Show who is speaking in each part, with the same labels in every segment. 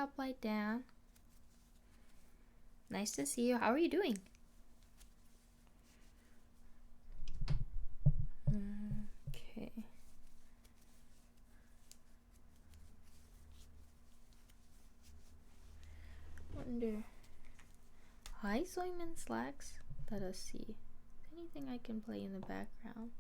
Speaker 1: Upside Down. Nice to see you. How are you doing? Okay. Wonder. Hi, Soyman Slacks. Let us see. Anything I can play in the background?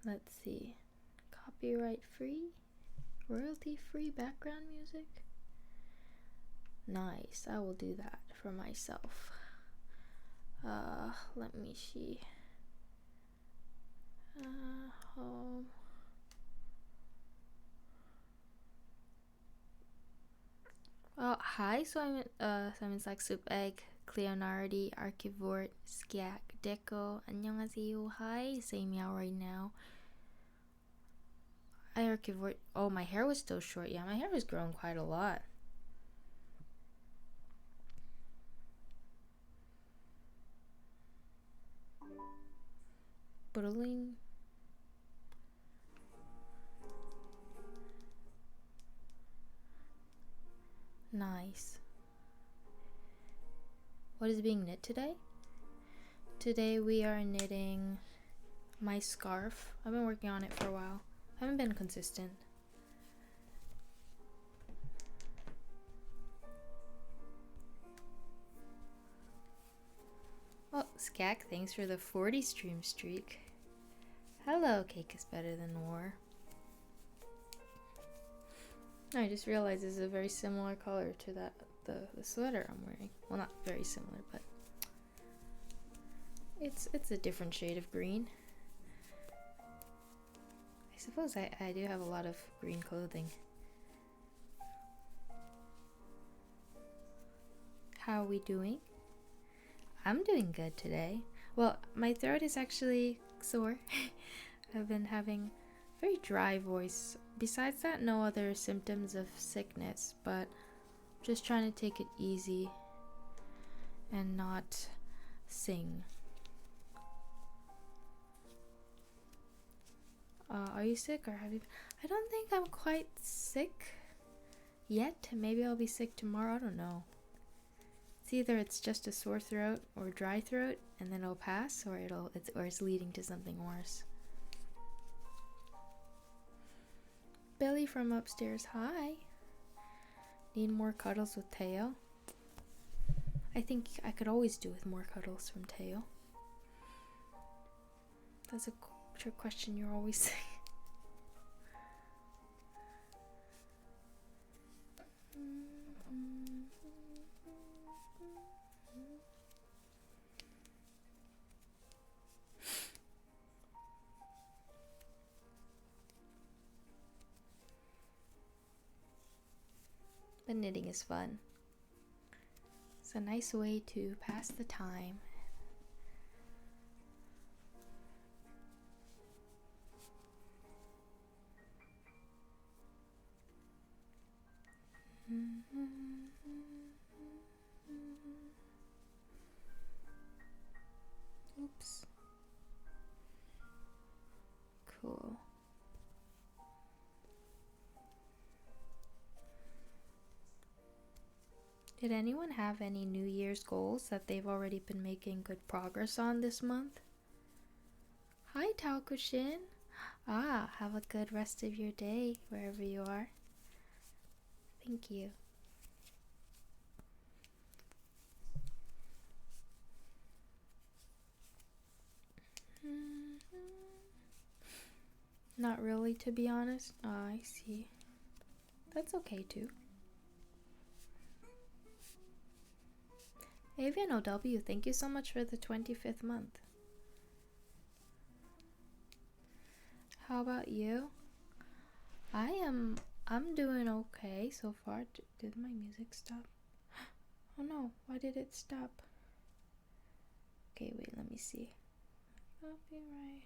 Speaker 1: Let's see. Copyright free? Royalty free background music? Nice. I will do that for myself. Let me see. Home. Oh, hi, Simon's like Soup Egg, Cleonardi, Archivort, Skiak, Deco, 안녕하세요, hi, say meow right now. I Archivort, oh, my hair was still short, yeah, my hair was growing quite a lot. Butterling. Nice. What is being knit today? Today we are knitting my scarf. I've been working on it for a while. I haven't been consistent. Oh, Skak, thanks for the 40 stream streak. Hello, Cake is better than war. I just realized it's a very similar color to that the sweater I'm wearing. Well, not very similar, but it's a different shade of green. I suppose I do have a lot of green clothing. How are we doing? I'm doing good today. Well, my throat is actually sore. I've been having very dry voice. Besides that, no other symptoms of sickness, but just trying to take it easy and not sing. Are you sick or have you? I don't think I'm quite sick yet. Maybe I'll be sick tomorrow. I don't know. It's either it's just a sore throat or dry throat, and then it'll pass, or it's leading to something worse. Billy from upstairs, hi. Need more cuddles with Teo? I think I could always do with more cuddles from Teo. That's a trick question you're always saying. But knitting is fun. It's a nice way to pass the time. Oops. Cool. Did anyone have any New Year's goals that they've already been making good progress on this month? Hi, Taokushin. Have a good rest of your day wherever you are. Thank you. Not really, to be honest. I see. That's okay too. Avian OW, thank you so much for the 25th month. How about you? I'm doing okay so far. Did my music stop? Oh no, why did it stop? Okay, wait, let me see. Copyright.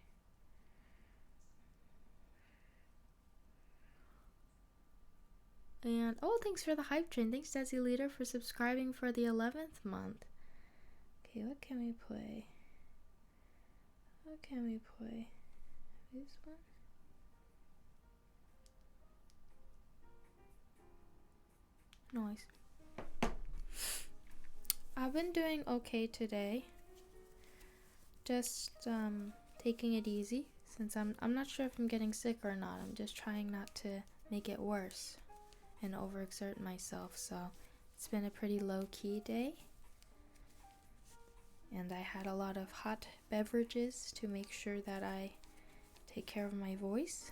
Speaker 1: And oh, thanks for the hype train. Thanks, Desi Leader, for subscribing for the 11th month. Okay, what can we play? What can we play? This one? Noise. I've been doing okay today. Just taking it easy since I'm not sure if I'm getting sick or not. I'm just trying not to make it worse and overexert myself. So it's been a pretty low-key day. And I had a lot of hot beverages to make sure that I take care of my voice.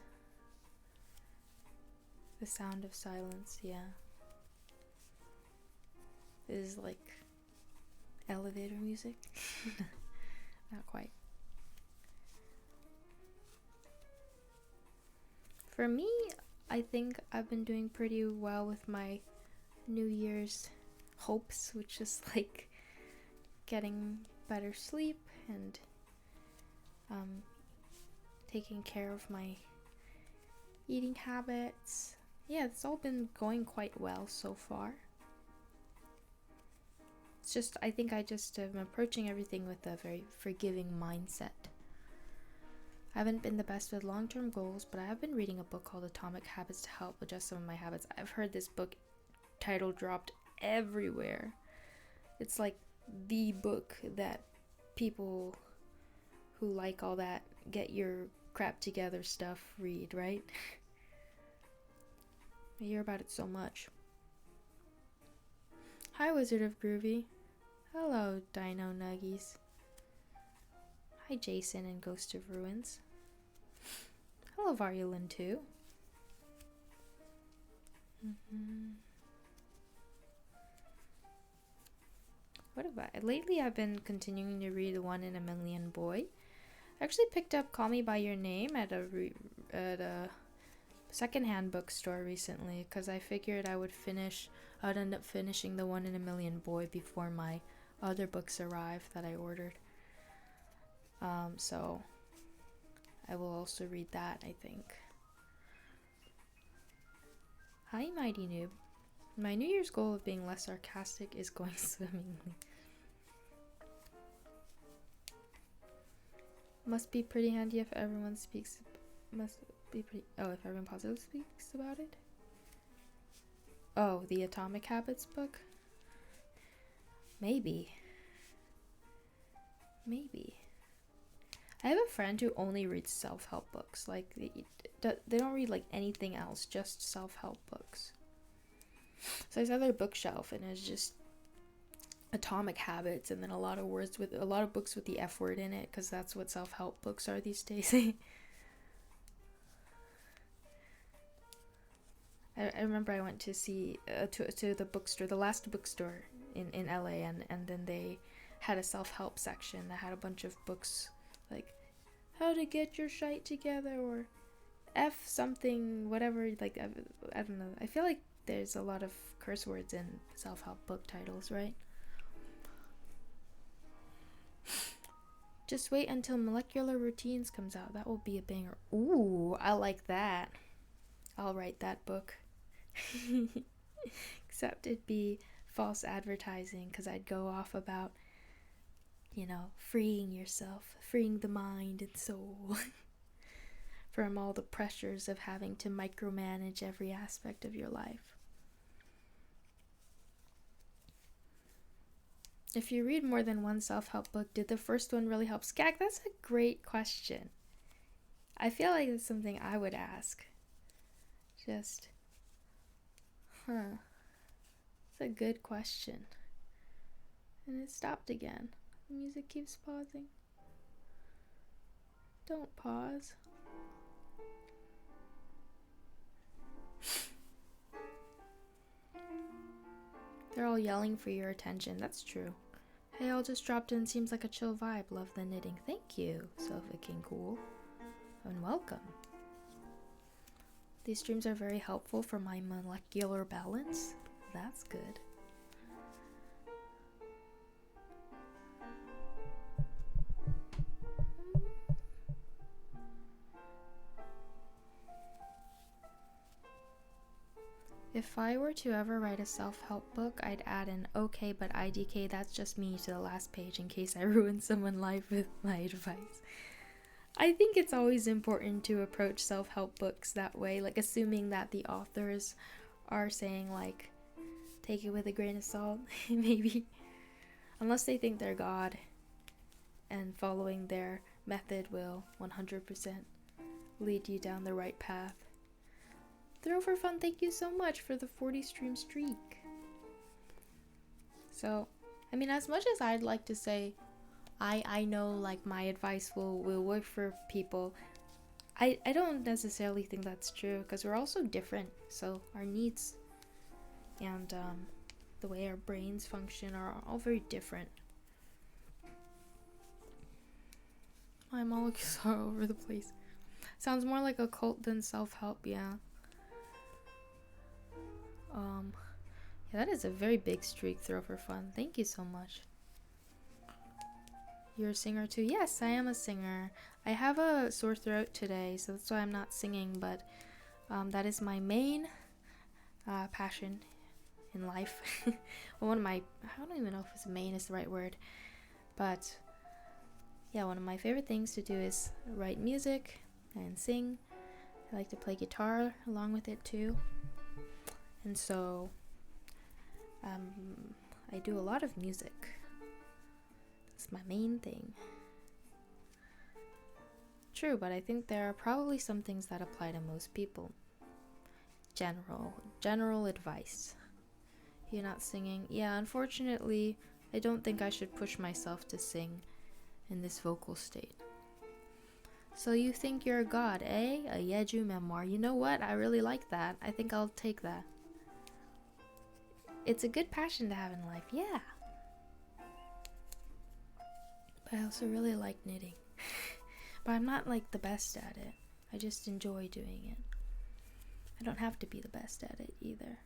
Speaker 1: The sound of silence, yeah. This is like elevator music. Not quite. For me, I think I've been doing pretty well with my New Year's hopes, which is like getting better sleep and taking care of my eating habits. Yeah, it's all been going quite well so far. It's just, I think I just am approaching everything with a very forgiving mindset. I haven't been the best with long-term goals, but I have been reading a book called Atomic Habits to help adjust some of my habits. I've heard this book title dropped everywhere. It's like the book that people who like all that get your crap together stuff read, right? I hear about it so much. Hi, Wizard of Groovy. Hello, Dino Nuggies. Hi, Jason and Ghost of Ruins. Hello, Varulin too. What have I? Lately, I've been continuing to read The One in a Million Boy. I actually picked up Call Me by Your Name at a secondhand bookstore recently because I figured I'd end up finishing The One in a Million Boy before my other books arrive that I ordered. So I will also read that, I think. Hi, Mighty Noob. My New Year's goal of being less sarcastic is going swimmingly. Must be pretty handy if everyone speaks. If everyone positively speaks about it. Oh, the Atomic Habits book? Maybe. I have a friend who only reads self-help books. Like, they don't read like anything else, just self-help books. So I saw their bookshelf, and it's just Atomic Habits, and then a lot of books with the F word in it, because that's what self-help books are these days. I remember I went to see to the bookstore, the last bookstore in LA, and then they had a self-help section that had a bunch of books like how to get your shite together or F something, whatever. Like I don't know. I feel like there's a lot of curse words in self-help book titles, right? Just wait until Molecular Routines comes out. That will be a banger. Ooh, I like that. I'll write that book. Except it'd be false advertising, because I'd go off about, freeing yourself, freeing the mind and soul from all the pressures of having to micromanage every aspect of your life. If you read more than one self-help book, did the first one really help? Skag, that's a great question. I feel like it's something I would ask. It's a good question. And it stopped again. The music keeps pausing. Don't pause. They're all yelling for your attention. That's true. Hey, all just dropped in. Seems like a chill vibe. Love the knitting. Thank you, Sofa King Cool. And welcome. These streams are very helpful for my molecular balance. That's good. If I were to ever write a self-help book, I'd add an okay but IDK, that's just me, to the last page in case I ruin someone's life with my advice. I think it's always important to approach self-help books that way, like assuming that the authors are saying like take it with a grain of salt, maybe, unless they think they're God and following their method will 100% lead you down the right path. Throw for Fun, thank you so much for the 40 stream streak. So, I mean, as much as I'd like to say I know like my advice will work for people, I don't necessarily think that's true, because we're also different. So our needs and the way our brains function are all very different. My molecules are all over the place. Sounds more like a cult than self-help, yeah. Yeah, that is a very big streak. Throw for Fun, thank you so much. You're a singer too? Yes, I am a singer. I have a sore throat today, so that's why I'm not singing, but that is my main passion in life. Well, one of my, I don't even know if main is the right word, but yeah, one of my favorite things to do is write music and sing. I like to play guitar along with it too, and so I do a lot of music. It's my main thing. True, but I think there are probably some things that apply to most people. General advice. You're not singing? Yeah, unfortunately, I don't think I should push myself to sing in this vocal state. So you think you're a god, eh? A Yeju memoir. You know what? I really like that. I think I'll take that. It's a good passion to have in life, yeah. But I also really like knitting. But I'm not like the best at it. I just enjoy doing it. I don't have to be the best at it either.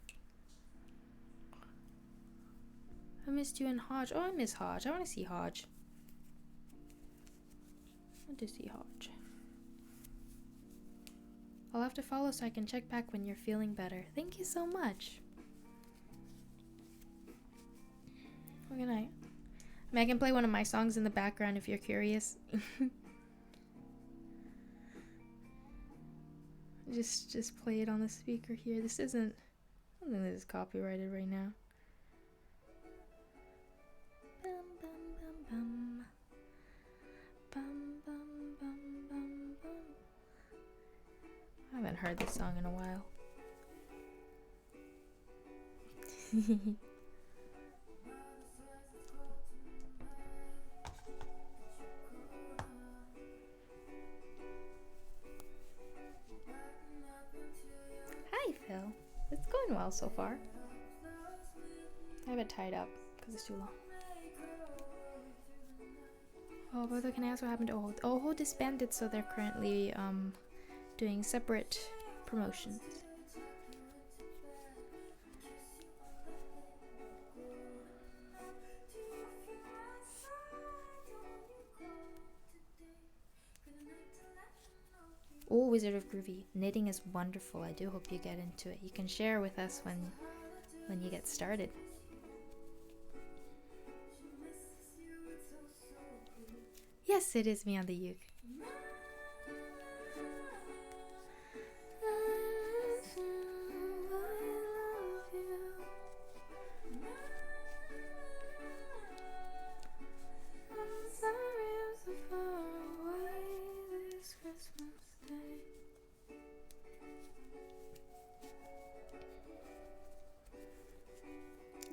Speaker 1: I missed you in Hodge. Oh, I miss Hodge. I want to see Hodge. I want to see Hodge. I'll have to follow so I can check back when you're feeling better. Thank you so much. Good night. I mean, I can play one of my songs in the background if you're curious. just play it on the speaker here. This isn't, I don't think this is copyrighted right now. Bum, bum, bum, bum. Bum, bum, bum, bum, bum. I haven't heard this song in a while. Hi, Phil. It's going well so far. I have it tied up because it's too long. Oh, brother, can I ask what happened to Oho? Oho disbanded, so they're currently doing separate promotions. Oh, Wizard of Groovy. Knitting is wonderful. I do hope you get into it. You can share with us when you get started. Yes, it is me on the uke.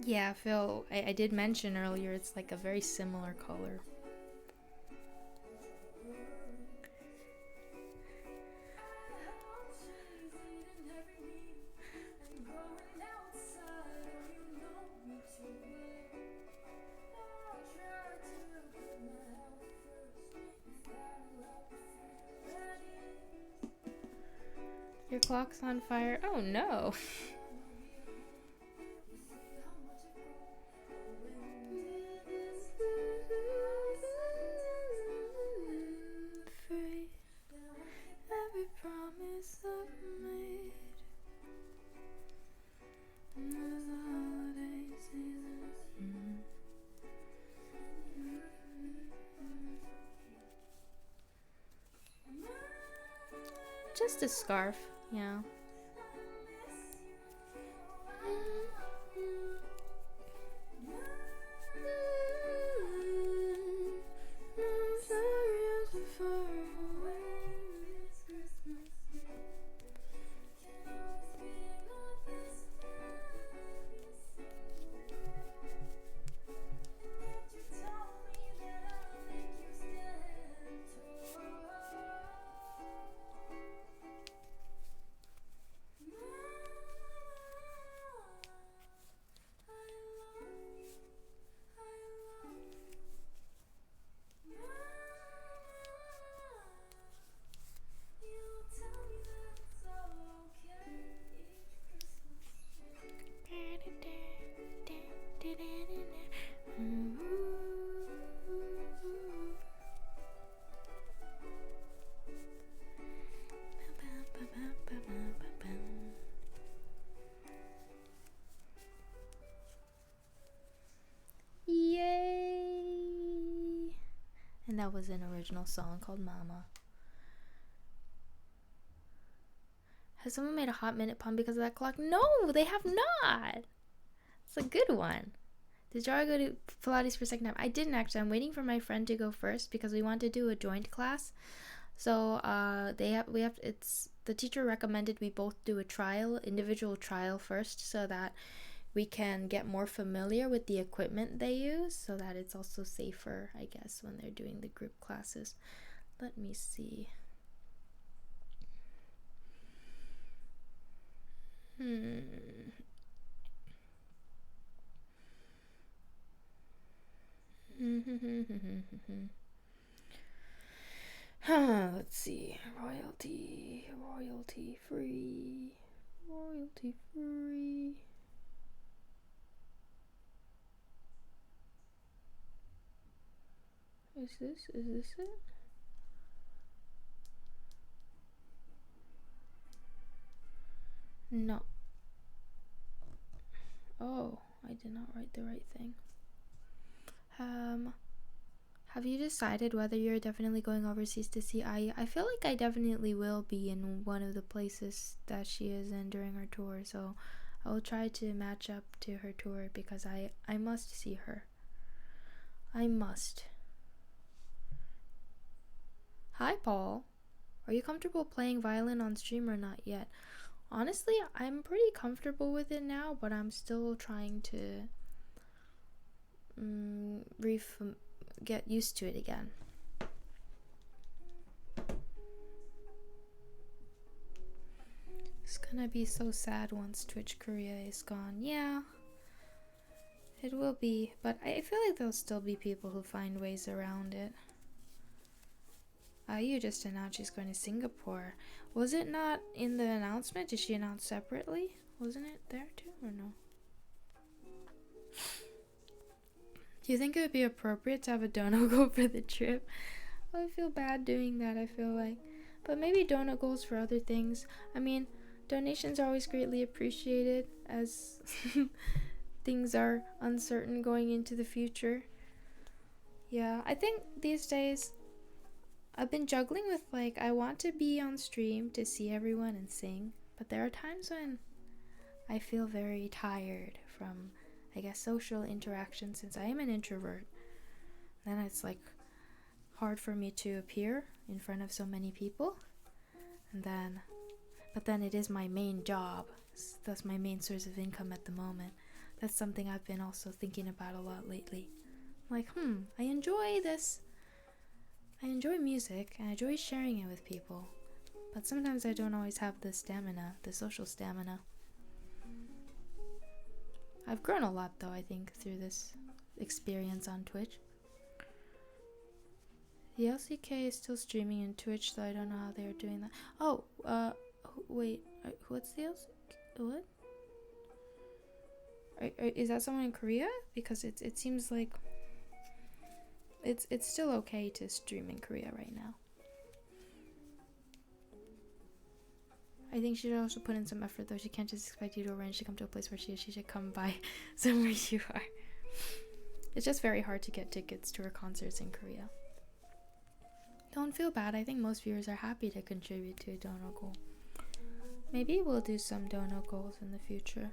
Speaker 1: Yeah, Phil, I did mention earlier it's like a very similar color. Your clock's on fire. Oh no. Every promise I've made. just a scarf, yeah. Yay! And that was an original song called Mama. Has someone made a hot minute pun because of that clock? No, they have not. It's a good one. Did Jara go to Pilates for a second time? I didn't actually. I'm waiting for my friend to go first because we want to do a joint class. So the teacher recommended we both do a individual trial first, so that we can get more familiar with the equipment they use, so that it's also safer, I guess, when they're doing the group classes. Let me see. Let's see. Royalty free. Is this it? No. Oh, I did not write the right thing. Have you decided whether you're definitely going overseas to see Ai? I feel like I definitely will be in one of the places that she is in during her tour, so I will try to match up to her tour because I must see her. I must. Hi, Paul. Are you comfortable playing violin on stream or not yet? Honestly, I'm pretty comfortable with it now, but I'm still trying to get used to it again. It's gonna be so sad once Twitch Korea is gone. Yeah, it will be, but I feel like there'll still be people who find ways around it. You just announced she's going to Singapore. Was it not in the announcement? Did she announce separately? Wasn't it there too, or no? Do you think it would be appropriate to have a dono goal for the trip? I feel bad doing that, I feel like. But maybe donut goals for other things. I mean, donations are always greatly appreciated as things are uncertain going into the future. Yeah, I think these days I've been juggling with, like, I want to be on stream to see everyone and sing, but there are times when I feel very tired from, I guess, social interaction since I am an introvert. Then it's like hard for me to appear in front of so many people, but then it is my main job. That's my main source of income at the moment. That's something I've been also thinking about a lot lately. Like, I enjoy this. I enjoy music and I enjoy sharing it with people, but sometimes I don't always have the stamina, the social stamina. I've grown a lot though, I think, through this experience on Twitch. The LCK is still streaming in Twitch, so I don't know how they're doing that. Oh, wait, what's the LCK? What? Is that someone in Korea? Because it seems like it's still okay to stream in Korea right now. I think she should also put in some effort though. She can't just expect you to arrange to come to a place where she is. She should come by somewhere you are. It's just very hard to get tickets to her concerts in Korea. Don't feel bad. I think most viewers are happy to contribute to a donor goal. Maybe we'll do some donor goals in the future.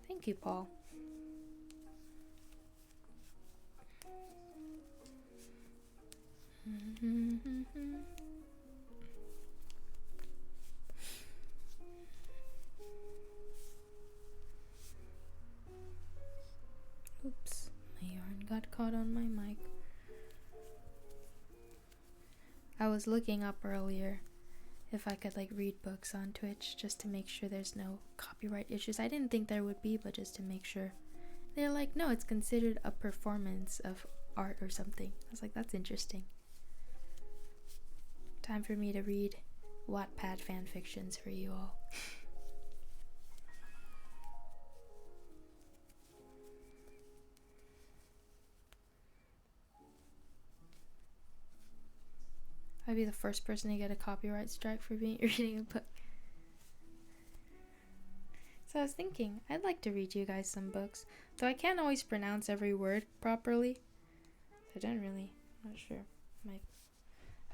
Speaker 1: Thank you, Paul. Oops, my yarn got caught on my mic. I was looking up earlier if I could read books on Twitch just to make sure there's no copyright issues. I didn't think there would be, but just to make sure. They're like, no, it's considered a performance of art or something. I was like, that's interesting. Time for me to read Wattpad fanfictions for you all. I'd be the first person to get a copyright strike for reading a book. So I was thinking, I'd like to read you guys some books, though I can't always pronounce every word properly. I don't really, I'm not sure.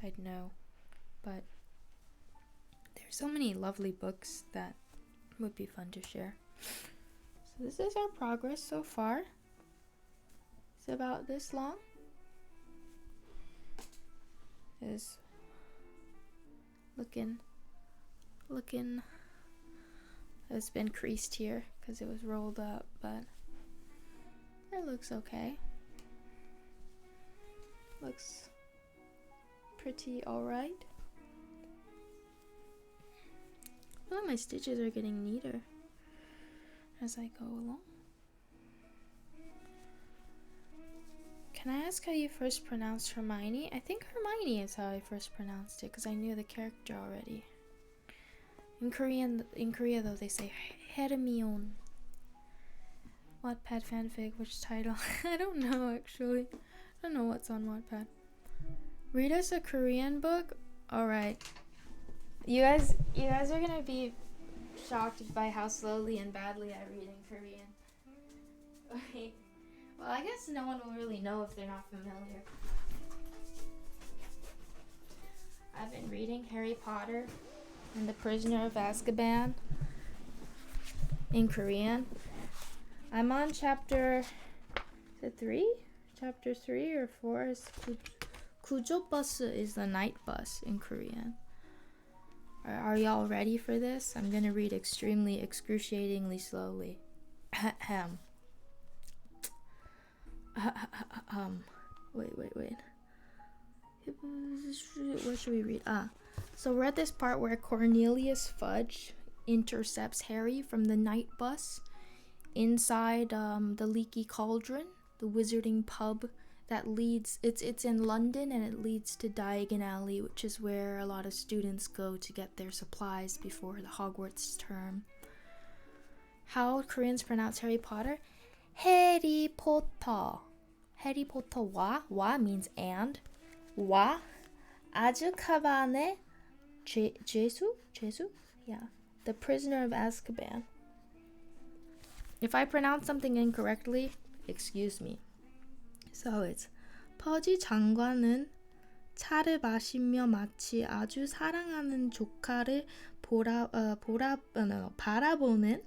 Speaker 1: I'd know. But there's so many lovely books that would be fun to share. So this is our progress so far. It's about this long. Is looking it's been creased here because it was rolled up, but it looks okay. Looks pretty alright. I feel like my stitches are getting neater as I go along. Can I ask how you first pronounced Hermione? I think Hermione is how I first pronounced it because I knew the character already. In Korea though, they say Hermione. Wattpad fanfic, which title? I don't know actually. I don't know what's on Wattpad. Read us a Korean book? Alright. You guys are gonna be shocked by how slowly and badly I read in Korean. Okay. Well, I guess no one will really know if they're not familiar. I've been reading Harry Potter and the Prisoner of Azkaban in Korean. I'm on chapter, is it 3? Chapter 3 or 4 is Kujo bus is the night bus in Korean. Are y'all ready for this? I'm gonna read extremely, excruciatingly slowly. Wait. What should we read? So we're at this part where Cornelius Fudge intercepts Harry from the night bus inside the Leaky Cauldron, the wizarding pub that leads. It's in London and it leads to Diagon Alley, which is where a lot of students go to get their supplies before the Hogwarts term. How Koreans pronounce Harry Potter? Harry Potter. Harry Potter wa means and. 와 아즈카반의 죄수? Yeah. The Prisoner of Azkaban. If I pronounce something incorrectly, excuse me. So it's 퍼지 장관은 차를 마시며 마치 아주 사랑하는 조카를 바라보는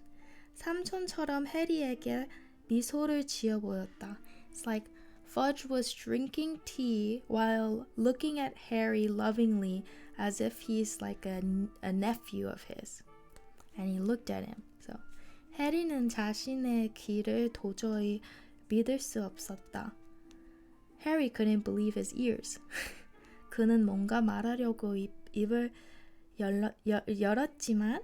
Speaker 1: 삼촌처럼 해리에게 미소를 지어 보였다. It's like Fudge was drinking tea while looking at Harry lovingly as if he's like a nephew of his. And he looked at him. So 해리는 자신의 귀를 도저히 믿을 수 없었다. Harry couldn't believe his ears. 그는 뭔가 말하려고 입을 열었지만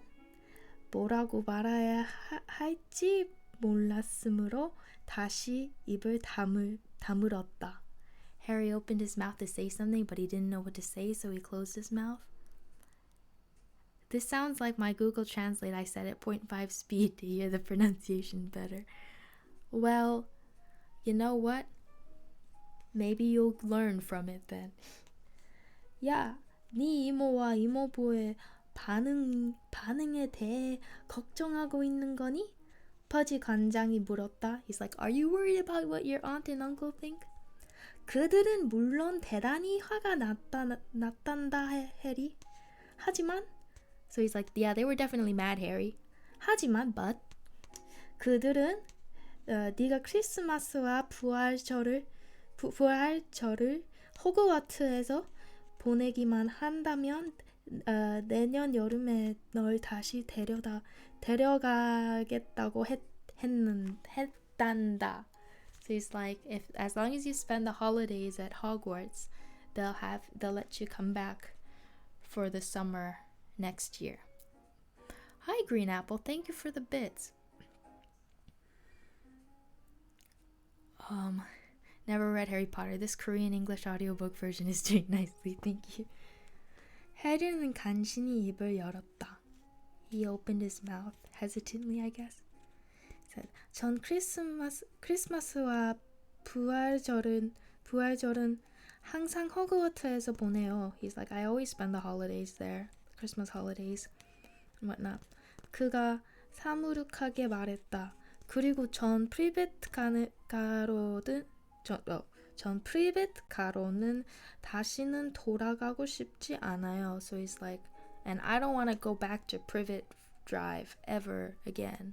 Speaker 1: 뭐라고 말해야 할지 몰랐으므로 다시 입을 다물었다. Harry opened his mouth to say something, but he didn't know what to say, so he closed his mouth. This sounds like my Google Translate I set at 0.5 speed to hear the pronunciation better. Well, you know what? Maybe you'll learn from it then. 야, 네 이모와 이모부의 반응에 대해 걱정하고 있는 거니? 퍼지 관장이 물었다. He's like, are you worried about what your aunt and uncle think? 그들은 물론 대단히 화가 났단다 해리. 하지만 so he's like yeah they were definitely mad Harry. 하지만 but 그들은 네가 크리스마스와 부활절을 호그와트에서 보내기만 한다면 내년 여름에 널 다시 데려가겠다고 했단다. So he's like, if as long as you spend the holidays at Hogwarts, they'll let you come back for the summer next year. Hi Green Apple, thank you for the bits. Never read Harry Potter. This Korean English audiobook version is doing nicely. Thank you. 해리는 간신히 입을 열었다. He opened his mouth hesitantly, I guess. Said, 전 크리스마스와 부활절은 항상 허그와트에서 보내요. He's like, I always spend the holidays there, Christmas holidays and whatnot. 그가 사무룩하게 말했다. 그리고 전 프리벳 가로는 다시는 돌아가고 싶지 않아요. So he's like, and I don't want to go back to Privet Drive ever again.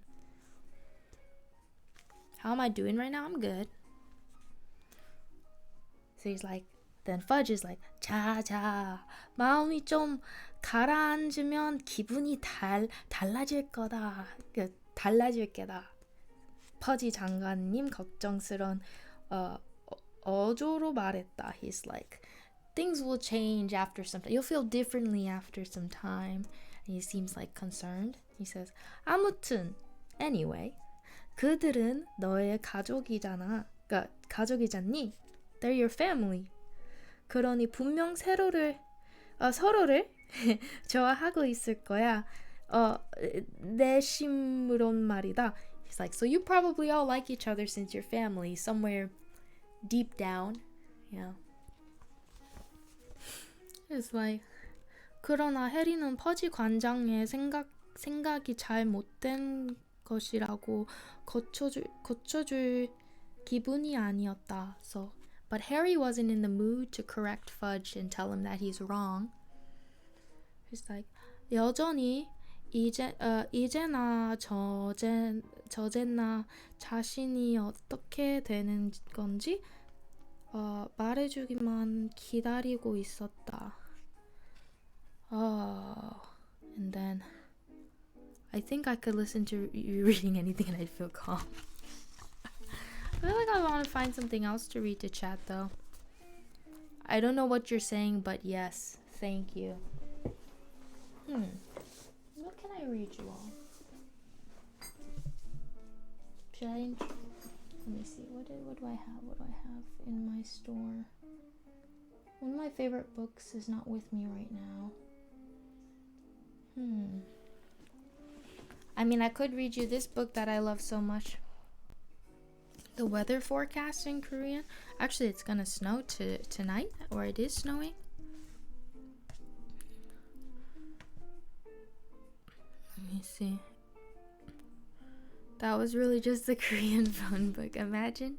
Speaker 1: How am I doing right now? I'm good. So he's like, then Fudge is like, 자, 마음이 좀 가라앉으면 기분이 달라질 거다. 달라질 게다. 퍼지 장관님 걱정스런 어조로 말했다. He's like, things will change after some time. You'll feel differently after some time. And he seems like concerned. He says, 아무튼, anyway, 그들은 너의 가족이잖아. 그러니까 가족이잖니? They're your family. 그러니 분명 서로를 좋아하고 있을 거야. 내심으론 말이다. He's like, so you probably all like each other since you're family, somewhere deep down, yeah. It's like, 그러나 해리는 퍼지 관장의 생각이 잘 못된 것이라고 고쳐줄 기분이 아니었다. So, but Harry wasn't in the mood to correct Fudge and tell him that he's wrong. He's like, 여전히 이제나 저제나 자신이 어떻게 되는 건지 말해주기만 기다리고 있었다. And then I think I could listen to you reading anything and I'd feel calm. I feel like I want to find something else to read to chat though. I don't know what you're saying, but yes, thank you. What can I read you all? Should I? Let me see. What do I have? What do I have in my store? One of my favorite books is not with me right now. I mean, I could read you this book that I love so much. The weather forecast in Korean. Actually, it's gonna snow tonight, or it is snowing. Let me see. That was really just the Korean phone book. Imagine.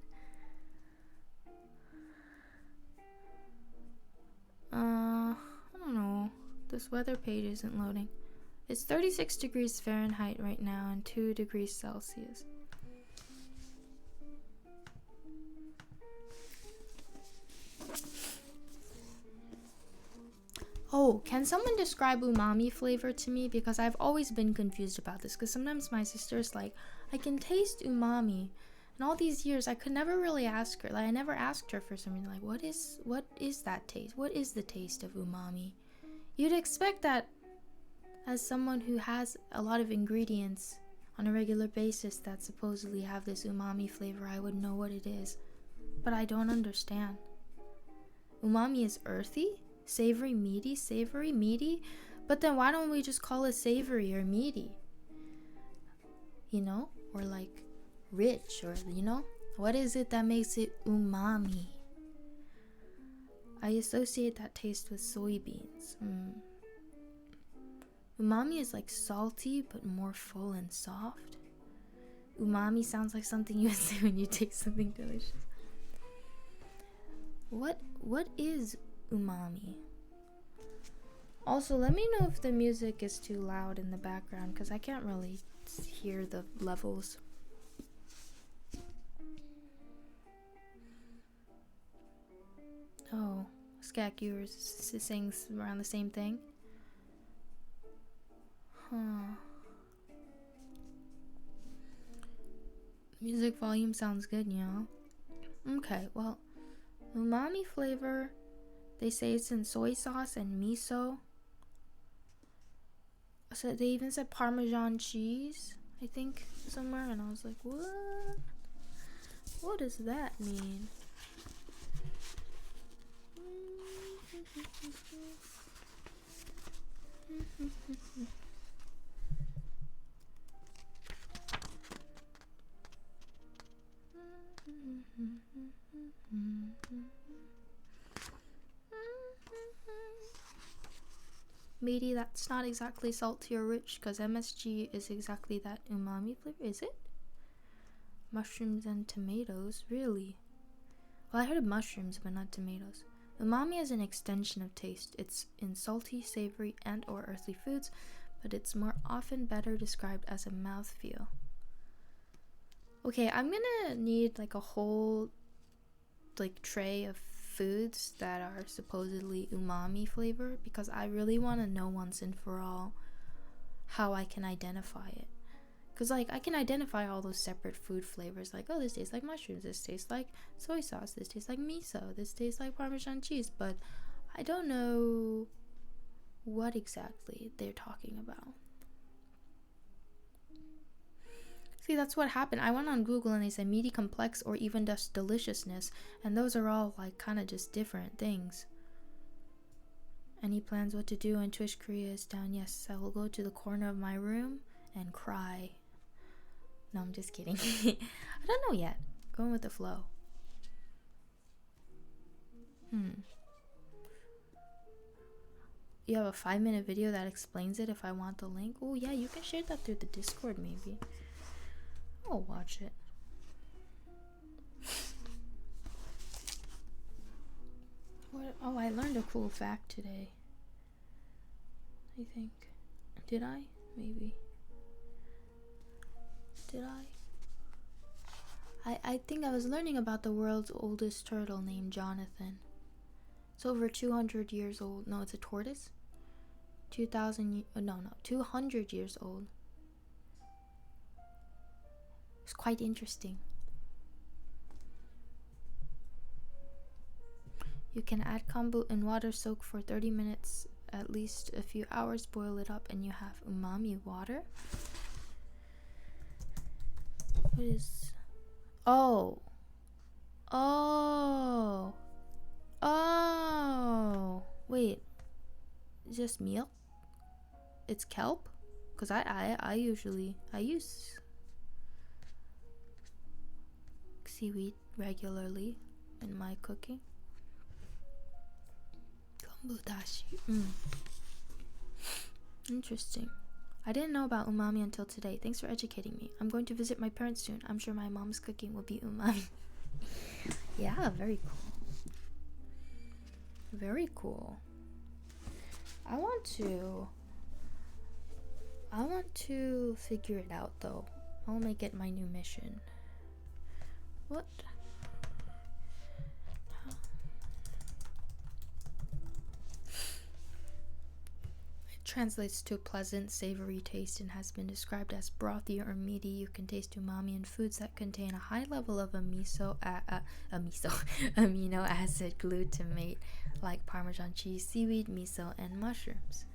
Speaker 1: I don't know. This weather page isn't loading. It's 36 degrees Fahrenheit right now and 2 degrees Celsius. Oh, can someone describe umami flavor to me? Because I've always been confused about this. Because sometimes my sister's like, I can taste umami. And all these years, I could never really ask her. Like, I never asked her for some reason. Like, what is that taste? What is the taste of umami? You'd expect that as someone who has a lot of ingredients on a regular basis that supposedly have this umami flavor, I would know what it is. But I don't understand. Umami is earthy? Savory, meaty? But then why don't we just call it savory or meaty? You know? Or like rich, or you know? What is it that makes it umami? I associate that taste with soybeans. Umami is like salty but more full and soft. Umami sounds like something you would say when you taste something delicious. What is umami? Also, let me know if the music is too loud in the background, because I can't really hear the levels. Oh, Skak, you were saying around the same thing? Huh. Music volume sounds good, you know? Okay, well, umami flavor, they say it's in soy sauce and miso. So they even said Parmesan cheese, I think, somewhere, and I was like, what? What does that mean? Maybe that's not exactly salty or rich, because MSG is exactly that umami flavor, is it? Mushrooms and tomatoes, really? Well, I heard of mushrooms, but not tomatoes. Umami is an extension of taste. It's in salty, savory, and or earthly foods, but it's more often better described as a mouthfeel. Okay, I'm gonna need like a whole like tray of foods that are supposedly umami flavor, because I really want to know once and for all how I can identify it. Because like I can identify all those separate food flavors, like, oh, this tastes like mushrooms, this tastes like soy sauce, this tastes like miso, this tastes like Parmesan cheese, but I don't know what exactly they're talking about. See, that's what happened. I went on Google and they said meaty, complex, or even just deliciousness, and those are all like kind of just different things. Any plans what to do when Twitch Korea is down? Yes, I will go to the corner of my room and cry. No, I'm just kidding. I don't know yet. Going with the flow. You have a 5-minute video that explains it if I want the link? Oh yeah, you can share that through the Discord maybe. I'll watch it. What? Oh, I learned a cool fact today. I think. Did I? Maybe. Did I think I was learning about the world's oldest turtle named Jonathan. It's over 200 years old. No, it's a tortoise. 200 years old. It's quite interesting. You can add kombu in water, soak for 30 minutes, at least a few hours, boil it up, and you have umami water. What is... Oh, wait, just milk? It's kelp? Because I usually use seaweed regularly in my cooking. Kombu dashi. Interesting. I didn't know about umami until today. Thanks for educating me. I'm going to visit my parents soon. I'm sure my mom's cooking will be umami. Yeah, very cool. Very cool. I want to figure it out though. I'll make it my new mission. What? Translates to pleasant, savory taste and has been described as brothy or meaty. You can taste umami in foods that contain a high level of amino acid glutamate, like Parmesan cheese, seaweed, miso, and mushrooms.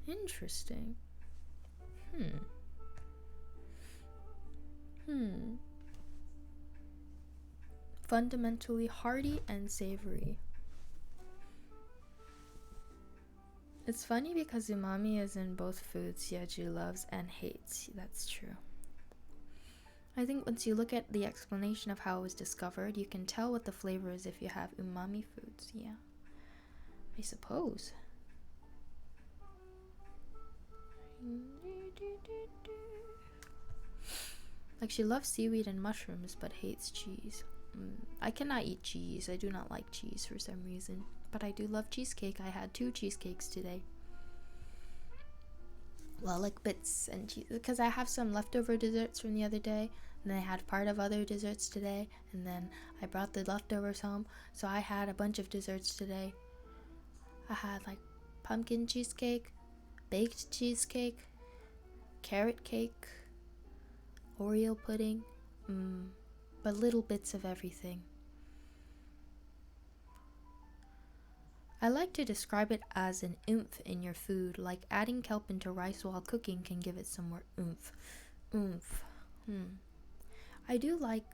Speaker 1: Interesting. Fundamentally hearty and savory. It's funny because umami is in both foods Yeju loves and hates. That's true. I think once you look at the explanation of how it was discovered, you can tell what the flavor is if you have umami foods. Yeah, I suppose. Like, she loves seaweed and mushrooms but hates cheese. I cannot eat cheese. I do not like cheese for some reason. But I do love cheesecake. I had 2 cheesecakes today. Well, like bits and cheese. Because I have some leftover desserts from the other day. And then I had part of other desserts today. And then I brought the leftovers home. So I had a bunch of desserts today. I had like pumpkin cheesecake, baked cheesecake, carrot cake, Oreo pudding. But little bits of everything. I like to describe it as an oomph in your food, like adding kelp into rice while cooking can give it some more oomph. I do like...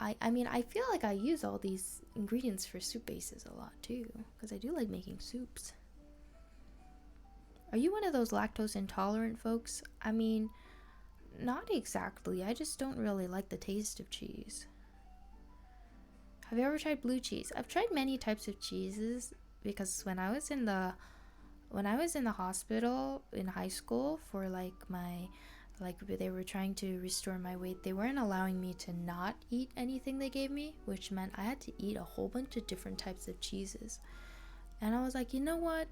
Speaker 1: I mean, I feel like I use all these ingredients for soup bases a lot too, because I do like making soups. Are you one of those lactose intolerant folks? I mean, not exactly. I just don't really like the taste of cheese. Have you ever tried blue cheese? I've tried many types of cheeses because when I was in the hospital in high school for they were trying to restore my weight, they weren't allowing me to not eat anything they gave me, which meant I had to eat a whole bunch of different types of cheeses. And I was like, you know what?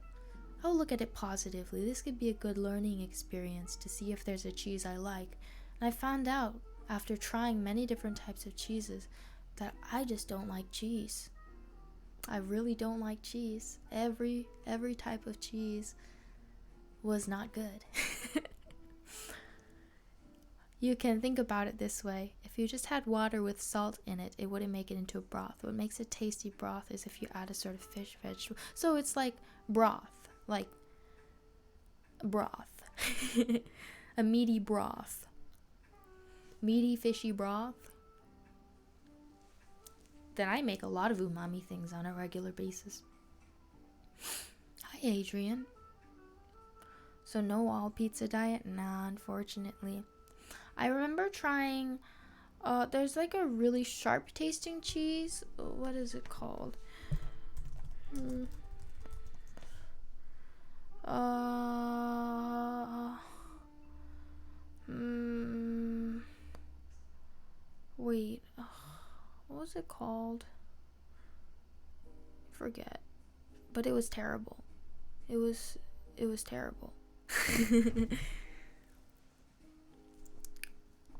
Speaker 1: I'll look at it positively. This could be a good learning experience to see if there's a cheese I like. And I found out after trying many different types of cheeses that I just don't like cheese. I really don't like cheese. Every type of cheese was not good. You can think about it this way. If you just had water with salt in it, it wouldn't make it into a broth. What makes a tasty broth is if you add a sort of fish vegetable. So it's like broth. Like broth. A meaty broth. Meaty, fishy broth. Then I make a lot of umami things on a regular basis. Hi, Adrian. So no all pizza diet? Nah, unfortunately. I remember trying, there's like a really sharp tasting cheese. What is it called? Wait. What was it called? Forget. But it was terrible. It was terrible.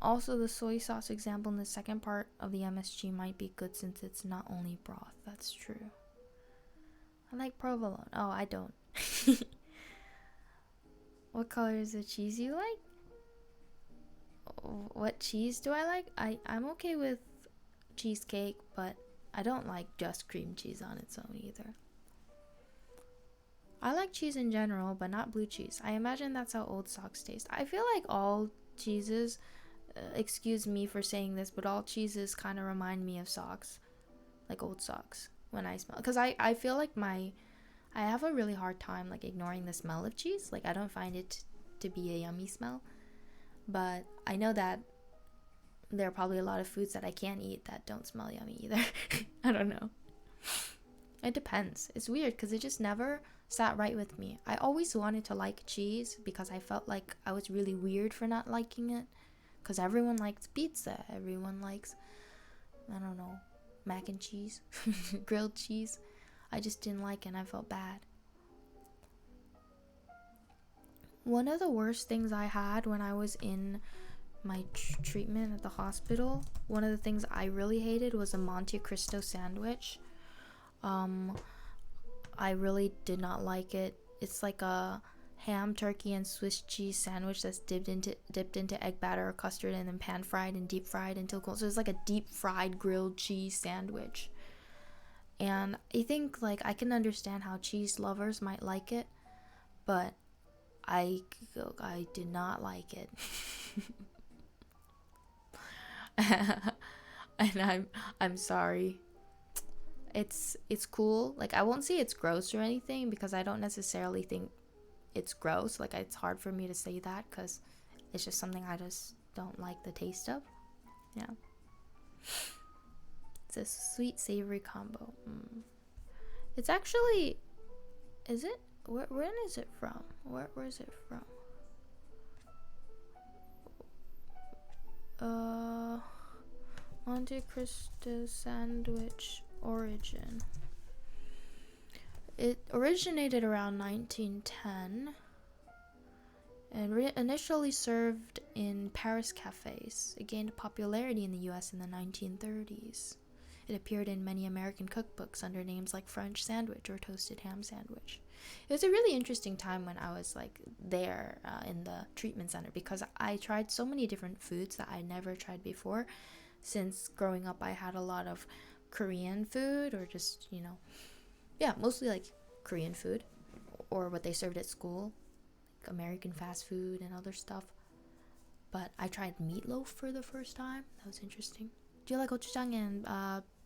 Speaker 1: Also, the soy sauce example in the second part of the MSG might be good since it's not only broth. That's true. I like provolone. Oh, I don't. What color is the cheese you like? What cheese do I like? I'm okay with cheesecake, but I don't like just cream cheese on its own either. I like cheese in general, but not blue cheese. I imagine that's how old socks taste. I feel like all cheeses, excuse me for saying this, but all cheeses kind of remind me of socks, like old socks, when I smell. Because I feel like I have a really hard time like ignoring the smell of cheese. Like I don't find it to be a yummy smell. But I know that there are probably a lot of foods that I can't eat that don't smell yummy either. I don't know. It depends. It's weird because it just never sat right with me. I always wanted to like cheese because I felt like I was really weird for not liking it. Because everyone likes pizza. Everyone likes, I don't know, mac and cheese, grilled cheese. I just didn't like it and I felt bad. One of the worst things I had when I was in my treatment at the hospital, one of the things I really hated was a Monte Cristo sandwich. I really did not like it. It's like a ham, turkey, and Swiss cheese sandwich that's dipped into egg batter or custard and then pan fried and deep fried until cold. So it's like a deep fried grilled cheese sandwich. And I think like I can understand how cheese lovers might like it, but I did not like it. And I'm sorry. It's cool. Like I won't say it's gross or anything because I don't necessarily think it's gross. Like it's hard for me to say that because it's just something I just don't like the taste of. Yeah. It's a sweet savory combo. It's actually, is it? When is it from? Where is it from? Monte Cristo sandwich origin. It originated around 1910 and initially served in Paris cafes. It gained popularity in the US in the 1930s. It appeared in many American cookbooks under names like French sandwich or toasted ham sandwich. It was a really interesting time when I was like there in the treatment center, because I tried so many different foods that I never tried before. Since growing up, I had a lot of Korean food, or just, mostly like Korean food or what they served at school, like American fast food and other stuff. But I tried meatloaf for the first time. That was interesting. Do you like gochujang and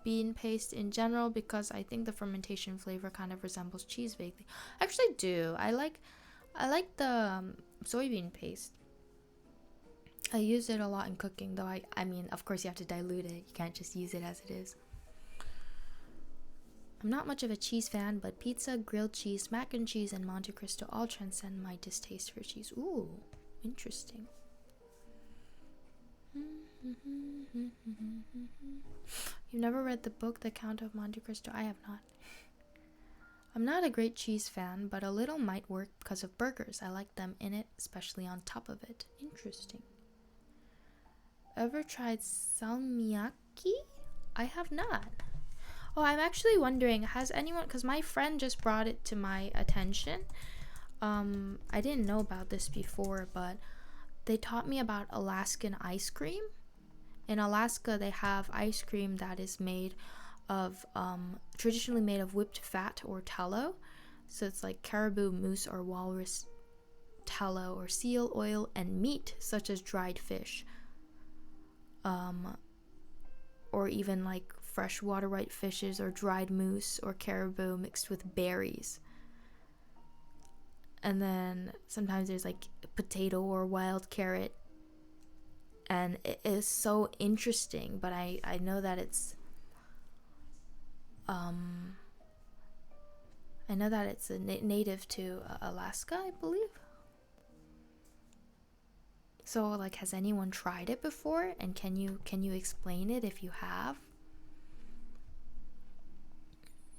Speaker 1: bean paste in general? Because I think the fermentation flavor kind of resembles cheese vaguely. I actually do. I like the soybean paste. I use it a lot in cooking, though I mean, of course you have to dilute it. You can't just use it as it is. I'm not much of a cheese fan, but pizza, grilled cheese, mac and cheese, and Monte Cristo all transcend my distaste for cheese. Ooh, interesting. You've never read the book The Count of Monte Cristo? I have not. I'm not a great cheese fan, but a little might work because of burgers. I like them in it, especially on top of it. Interesting. Ever tried salmiakki? I have not. Oh, I'm actually wondering, has anyone, because my friend just brought it to my attention. I didn't know about this before, but they taught me about Alaskan ice cream. In Alaska, they have ice cream that is made of, traditionally made of whipped fat or tallow. So it's like caribou, moose, or walrus tallow, or seal oil, and meat, such as dried fish. Or even like freshwater white fishes, or dried moose or caribou mixed with berries. And then sometimes there's like potato or wild carrot. And it is so interesting, but I know that it's a native to Alaska, I believe. So like, has anyone tried it before? And can you explain it if you have?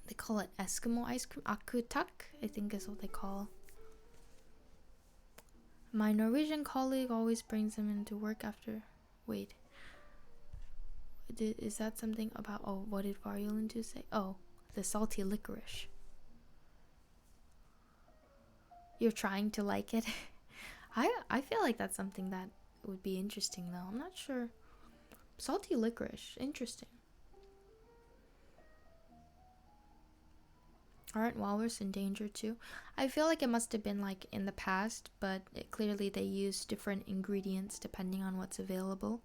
Speaker 1: They call it Eskimo ice cream. Akutak, I think is what they call. My Norwegian colleague always brings them into work after. Wait. Is that something about... Oh, what did Variolintu say? Oh, the salty licorice. You're trying to like it? I feel like that's something that would be interesting, though. I'm not sure. Salty licorice. Interesting. Aren't walrus in danger too? I feel like it must have been like in the past, but clearly they use different ingredients depending on what's available.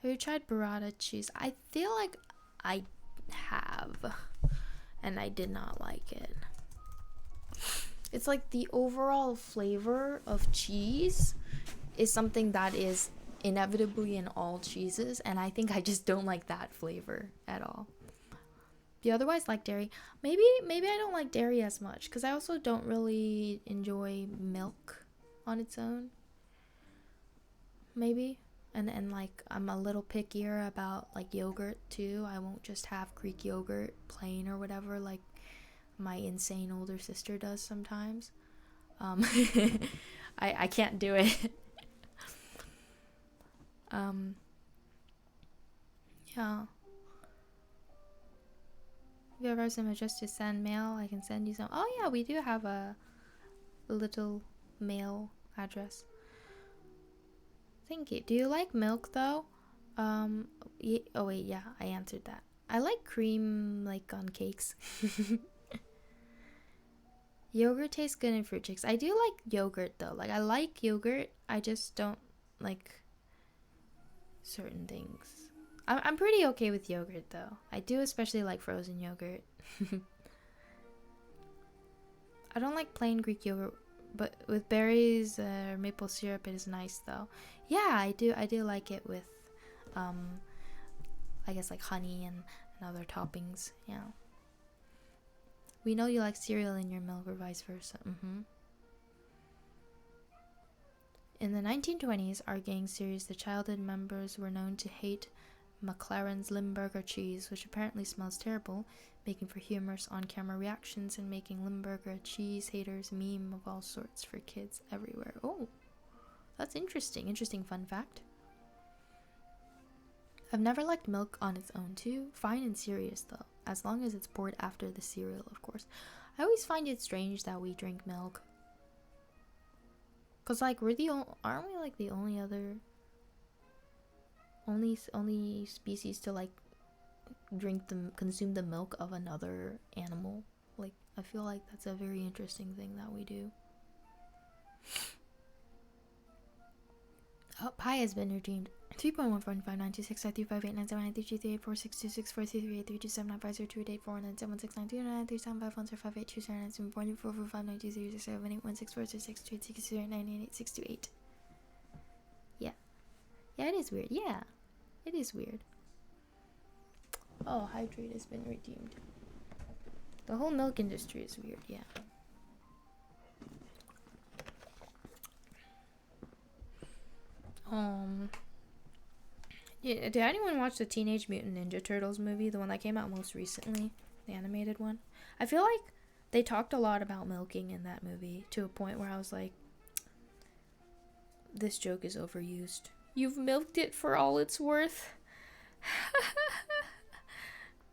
Speaker 1: Have you tried burrata cheese? I feel like I have, and I did not like it. It's like the overall flavor of cheese is something that is inevitably in all cheeses, and I think I just don't like that flavor at all. You otherwise like dairy. Maybe I don't like dairy as much, because I also don't really enjoy milk on its own. Maybe. And like, I'm a little pickier about like yogurt too. I won't just have Greek yogurt plain or whatever like my insane older sister does sometimes. I can't do it. Yeah. If you ever have some just to send mail, I can send you some. Oh yeah, we do have a little mail address. Thank you. Do you like milk though? Oh wait, yeah, I answered that. I like cream like on cakes. Yogurt tastes good in fruit checks. I do like yogurt though. Like, I like yogurt. I just don't like certain things. I'm pretty okay with yogurt though. I do especially like frozen yogurt. I don't like plain Greek yogurt, but with berries or maple syrup it is nice though. Yeah, I do like it with I guess like honey and other toppings. Yeah. We know you like cereal in your milk or vice versa. In the 1920s, our gang series, the childhood members were known to hate McLaren's Limburger cheese, which apparently smells terrible, making for humorous on-camera reactions and making Limburger cheese haters meme of all sorts for kids everywhere. Oh, that's interesting. Interesting fun fact. I've never liked milk on its own too. Fine and serious though, as long as it's poured after the cereal, of course. I always find it strange that we drink milk. Cause like aren't we like the only other only species to like consume the milk of another animal? Like I feel like that's a very interesting thing that we do. Oh, pi has been redeemed. 3.15926538327950228466950238497692937169229371445920678164669988628. Yeah, it is weird. Yeah, it is weird. Oh, hydrate has been redeemed. The whole milk industry is weird. Yeah. Yeah, did anyone watch the Teenage Mutant Ninja Turtles movie, the one that came out most recently, the animated one? I feel like they talked a lot about milking in that movie to a point where I was like, this joke is overused. You've milked it for all it's worth.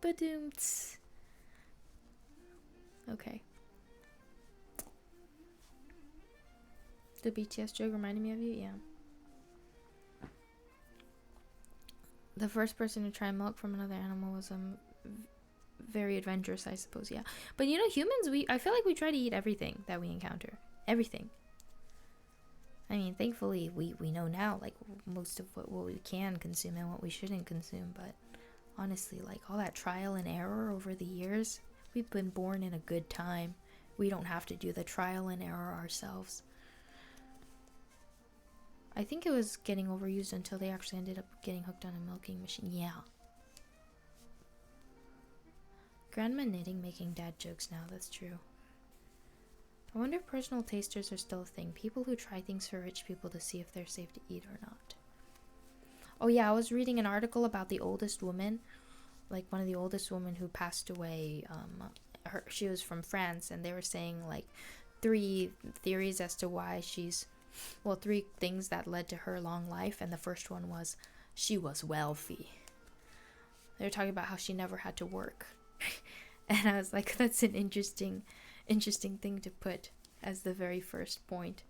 Speaker 1: Badoomts. Okay. The BTS joke reminded me of you? Yeah. The first person to try milk from another animal was very adventurous, I suppose. Yeah, but you know, humans, I feel like we try to eat everything that we encounter. Everything. I mean, thankfully, we know now, like, most of what we can consume and what we shouldn't consume. But honestly, like, all that trial and error over the years, we've been born in a good time. We don't have to do the trial and error ourselves. I think it was getting overused until they actually ended up getting hooked on a milking machine. Yeah. Grandma knitting making dad jokes now, that's true. I wonder if personal tasters are still a thing. People who try things for rich people to see if they're safe to eat or not. Oh yeah, I was reading an article about the oldest woman. Like one of the oldest women who passed away. She was from France, and they were saying like 3 theories as to why she's... Well, 3 things that led to her long life, and the first one was she was wealthy. They were talking about how she never had to work. And I was like, that's an interesting thing to put as the very first point.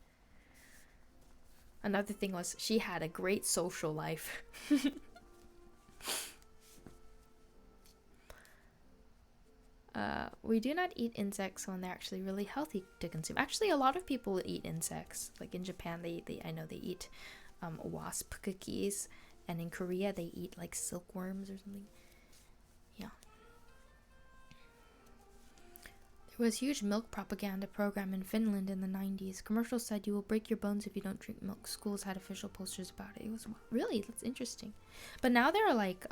Speaker 1: Another thing was she had a great social life. We do not eat insects when they're actually really healthy to consume. Actually, a lot of people eat insects. Like in Japan, I know they eat wasp cookies, and in Korea they eat like silkworms or something. Yeah. There was a huge milk propaganda program in Finland in the 90s. Commercials said you will break your bones if you don't drink milk. Schools had official posters about it. It was really, that's interesting. But now there are like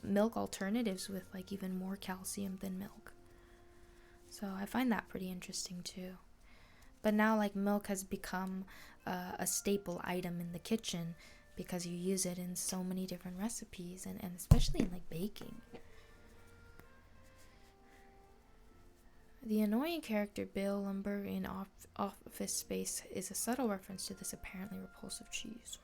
Speaker 1: milk alternatives with like even more calcium than milk. So I find that pretty interesting too. But now like milk has become a staple item in the kitchen because you use it in so many different recipes and especially in like baking. The annoying character Bill Lumber in Office Space is a subtle reference to this apparently repulsive cheese.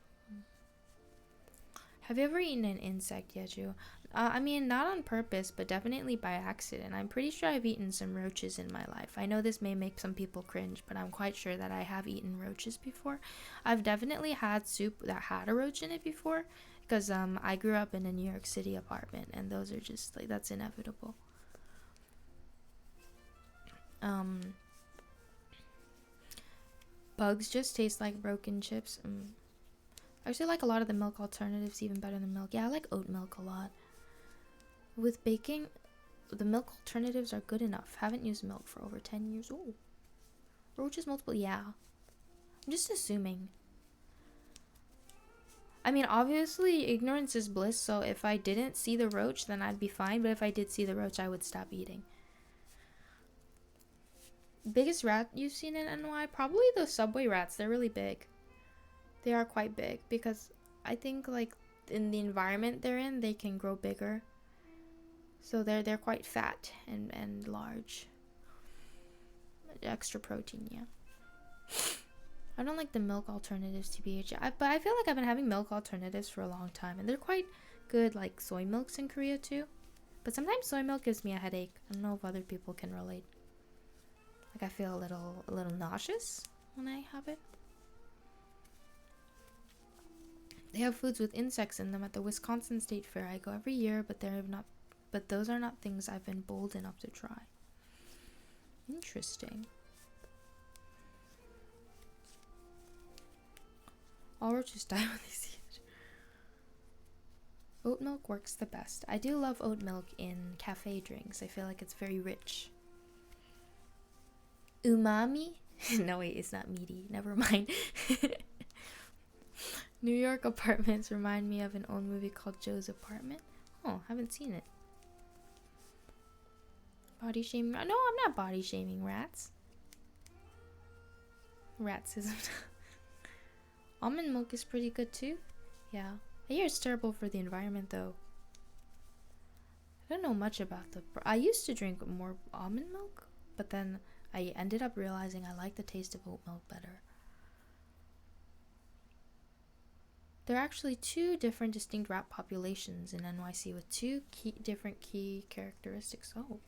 Speaker 1: Have you ever eaten an insect, Yeju? I mean, not on purpose, but definitely by accident. I'm pretty sure I've eaten some roaches in my life. I know this may make some people cringe, but I'm quite sure that I have eaten roaches before. I've definitely had soup that had a roach in it before, because I grew up in a New York City apartment, and those are just, like, that's inevitable. Bugs just taste like broken chips. I actually like a lot of the milk alternatives even better than milk. Yeah, I like oat milk a lot. With baking, the milk alternatives are good enough. Haven't used milk for over 10 years. Oh, roaches multiple. Yeah, I'm just assuming. I mean, obviously, ignorance is bliss. So if I didn't see the roach, then I'd be fine. But if I did see the roach, I would stop eating. Biggest rat you've seen in NY? Probably the subway rats. They're really big. They are quite big because I think like in the environment they're in, they can grow bigger. So they're quite fat and large. Extra protein, yeah. I don't like the milk alternatives to BHA, but I feel like I've been having milk alternatives for a long time, and they're quite good, like soy milks in Korea too. But sometimes soy milk gives me a headache. I don't know if other people can relate. Like I feel a little nauseous when I have it. They have foods with insects in them at the Wisconsin State Fair. I go every year, but those are not things I've been bold enough to try. Interesting. All roaches die when they see it. Oat milk works the best. I do love oat milk in cafe drinks. I feel like it's very rich. Umami? No, wait, it's not meaty. Never mind. New York apartments remind me of an old movie called Joe's Apartment. Oh, haven't seen it. Body shaming? No, I'm not body shaming rats. Ratsism. Almond milk is pretty good too. Yeah. I hear it's terrible for the environment though. I don't know much about I used to drink more almond milk, but then I ended up realizing I like the taste of oat milk better. There are actually 2 different distinct rat populations in NYC with 2 different key characteristics. Oh.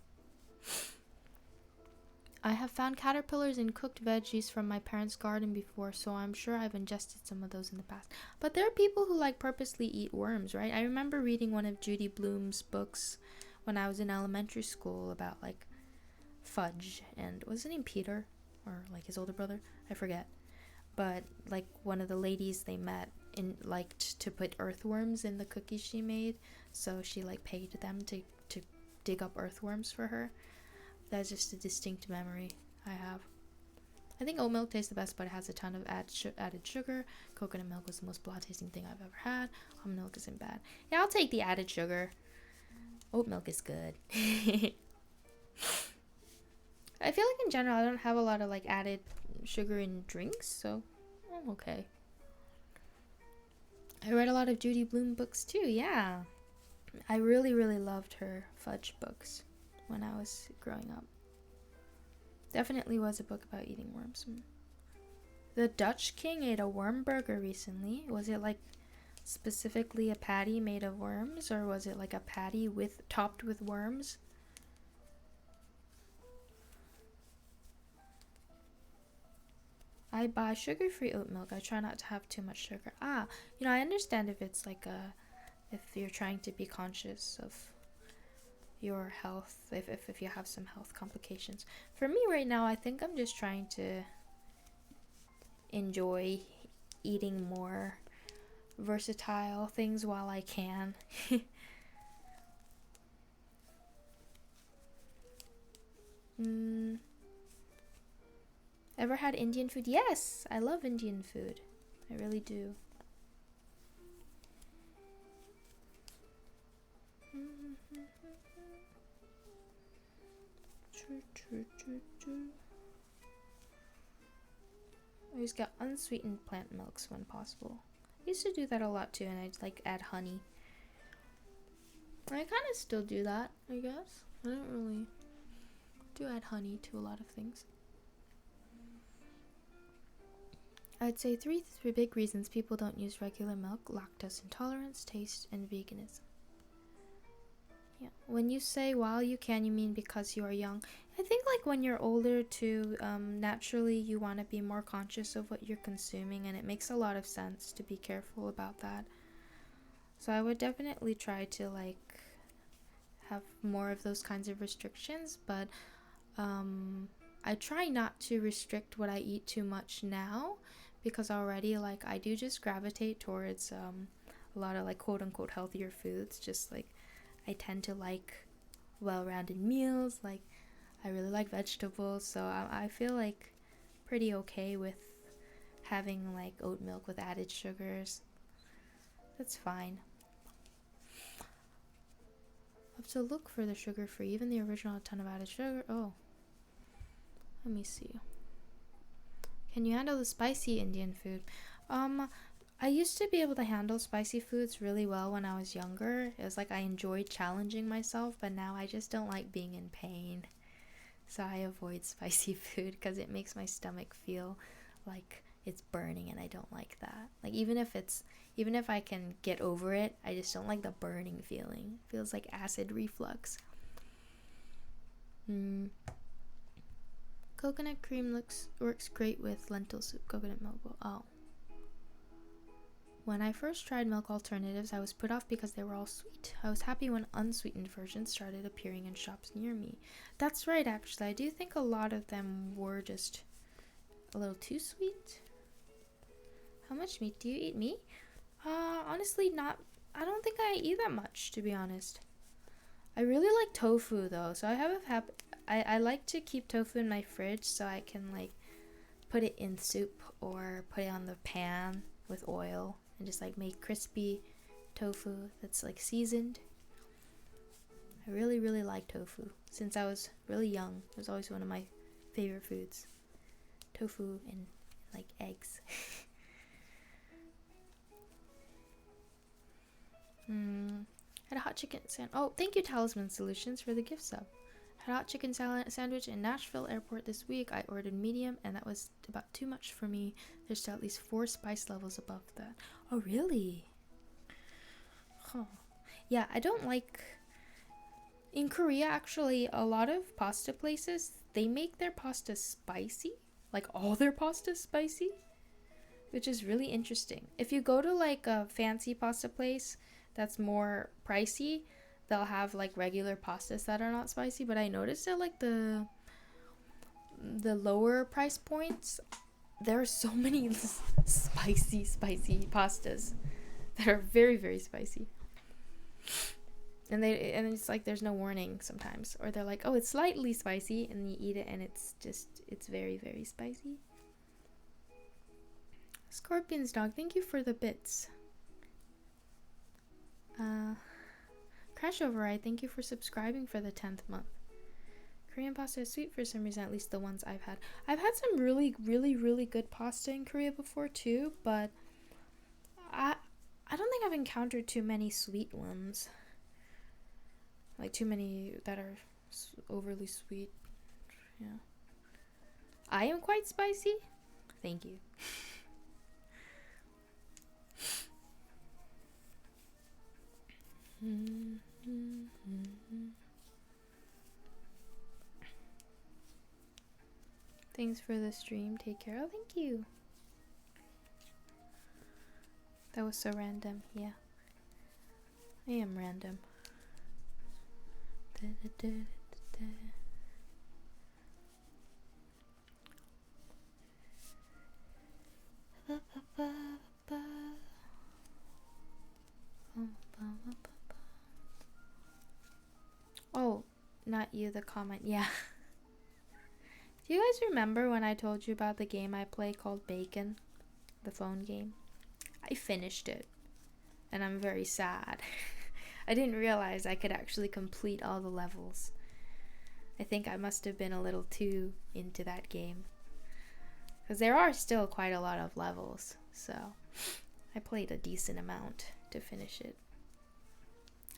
Speaker 1: I have found caterpillars in cooked veggies from my parents' garden before, so I'm sure I've ingested some of those in the past. But there are people who like purposely eat worms, right? I remember reading one of Judy Blume's books when I was in elementary school about like fudge, and was his name Peter or like his older brother? I forget. But like one of the ladies they met liked to put earthworms in the cookies she made, so she like paid them to dig up earthworms for her. That's just a distinct memory I have. I think oat milk tastes the best, but it has a ton of added sugar. Coconut milk was the most blah tasting thing I've ever had. Almond milk isn't bad. Yeah, I'll take the added sugar. Oat milk is good. I feel like in general I don't have a lot of like added sugar in drinks, so I'm okay. I read a lot of Judy Blume books too, yeah. I really, really loved her fudge books when I was growing up. Definitely was a book about eating worms. The Dutch King ate a worm burger recently. Was it like specifically a patty made of worms, or was it like a patty topped with worms? I buy sugar-free oat milk. I try not to have too much sugar. I understand if it's like if you're trying to be conscious of your health, if you have some health complications. For me right now, I think I'm just trying to enjoy eating more versatile things while I can. Ever had Indian food? Yes, I love Indian food. I really do. I always get unsweetened plant milks when possible. I used to do that a lot too, and I'd like add honey. I kind of still do that, I guess. I don't really do add honey to a lot of things. I'd say three big reasons people don't use regular milk: lactose intolerance, taste, and veganism. Yeah. When you say while you can, you mean because you are young. I think like when you're older too, naturally you want to be more conscious of what you're consuming, and it makes a lot of sense to be careful about that. So I would definitely try to like have more of those kinds of restrictions, but I try not to restrict what I eat too much now, because already like I do just gravitate towards a lot of like quote unquote healthier foods. Just like I tend to like well-rounded meals, like I really like vegetables, so I feel like pretty okay with having like oat milk with added sugars. That's fine. I have to look for the sugar-free. Even the original had a ton of added sugar. Oh, let me see. Can you handle the spicy Indian food? I used to be able to handle spicy foods really well when I was younger. It was like I enjoyed challenging myself, but now I just don't like being in pain. So I avoid spicy food because it makes my stomach feel like it's burning, and I don't like that. Like even if I can get over it, I just don't like the burning feeling. It feels like acid reflux. Coconut cream works great with lentil soup. Coconut milk. Oh. When I first tried milk alternatives, I was put off because they were all sweet. I was happy when unsweetened versions started appearing in shops near me. That's right, actually. I do think a lot of them were just a little too sweet. How much meat do you eat? Me? Honestly, not. I don't think I eat that much, to be honest. I really like tofu, though, so I have a habit. I like to keep tofu in my fridge so I can, like, put it in soup or put it on the pan with oil and just, like, make crispy tofu that's, like, seasoned. I really, really like tofu. Since I was really young, it was always one of my favorite foods. Tofu and, like, eggs. Had a hot chicken sandwich. Oh, thank you, Talisman Solutions, for the gift sub. Had a hot chicken sandwich in Nashville Airport this week. I ordered medium, and that was about too much for me. There's still at least 4 spice levels above that. Oh, really? Huh. Yeah, I don't like... In Korea, actually, a lot of pasta places, they make their pasta spicy. Like, all their pasta spicy. Which is really interesting. If you go to, like, a fancy pasta place that's more pricey, they'll have, like, regular pastas that are not spicy. But I noticed that, like, the lower price points, there are so many spicy pastas that are very, very spicy. And it's like there's no warning sometimes. Or they're like, oh, it's slightly spicy, and you eat it and it's very, very spicy. Scorpion's dog, thank you for the bits. Crash Override, thank you for subscribing for the 10th month. Korean pasta is sweet for some reason, at least the ones I've had. I've had some really, really, really good pasta in Korea before too, but I don't think I've encountered too many sweet ones. Like too many that are overly sweet. Yeah. I am quite spicy. Thank you. Thanks for the stream. Take care. Oh, thank you. That was so random. Yeah. I am random. Oh, not you, the comment. Yeah. Do you guys remember when I told you about the game I play called Bacon? The phone game? I finished it. And I'm very sad. I didn't realize I could actually complete all the levels. I think I must have been a little too into that game. Because there are still quite a lot of levels. So I played a decent amount to finish it.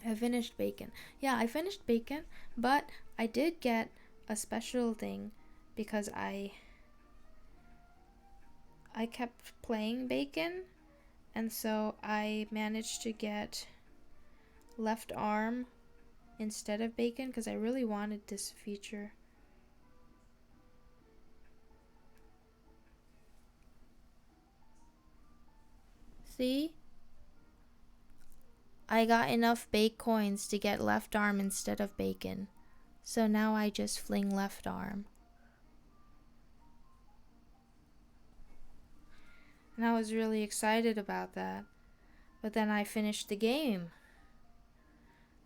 Speaker 1: I finished Bacon. Yeah, I finished Bacon, but I did get a special thing because I kept playing Bacon, and so I managed to get left arm instead of Bacon because I really wanted this feature. See? I got enough bake coins to get left arm instead of Bacon. So now I just fling left arm. And I was really excited about that. But then I finished the game.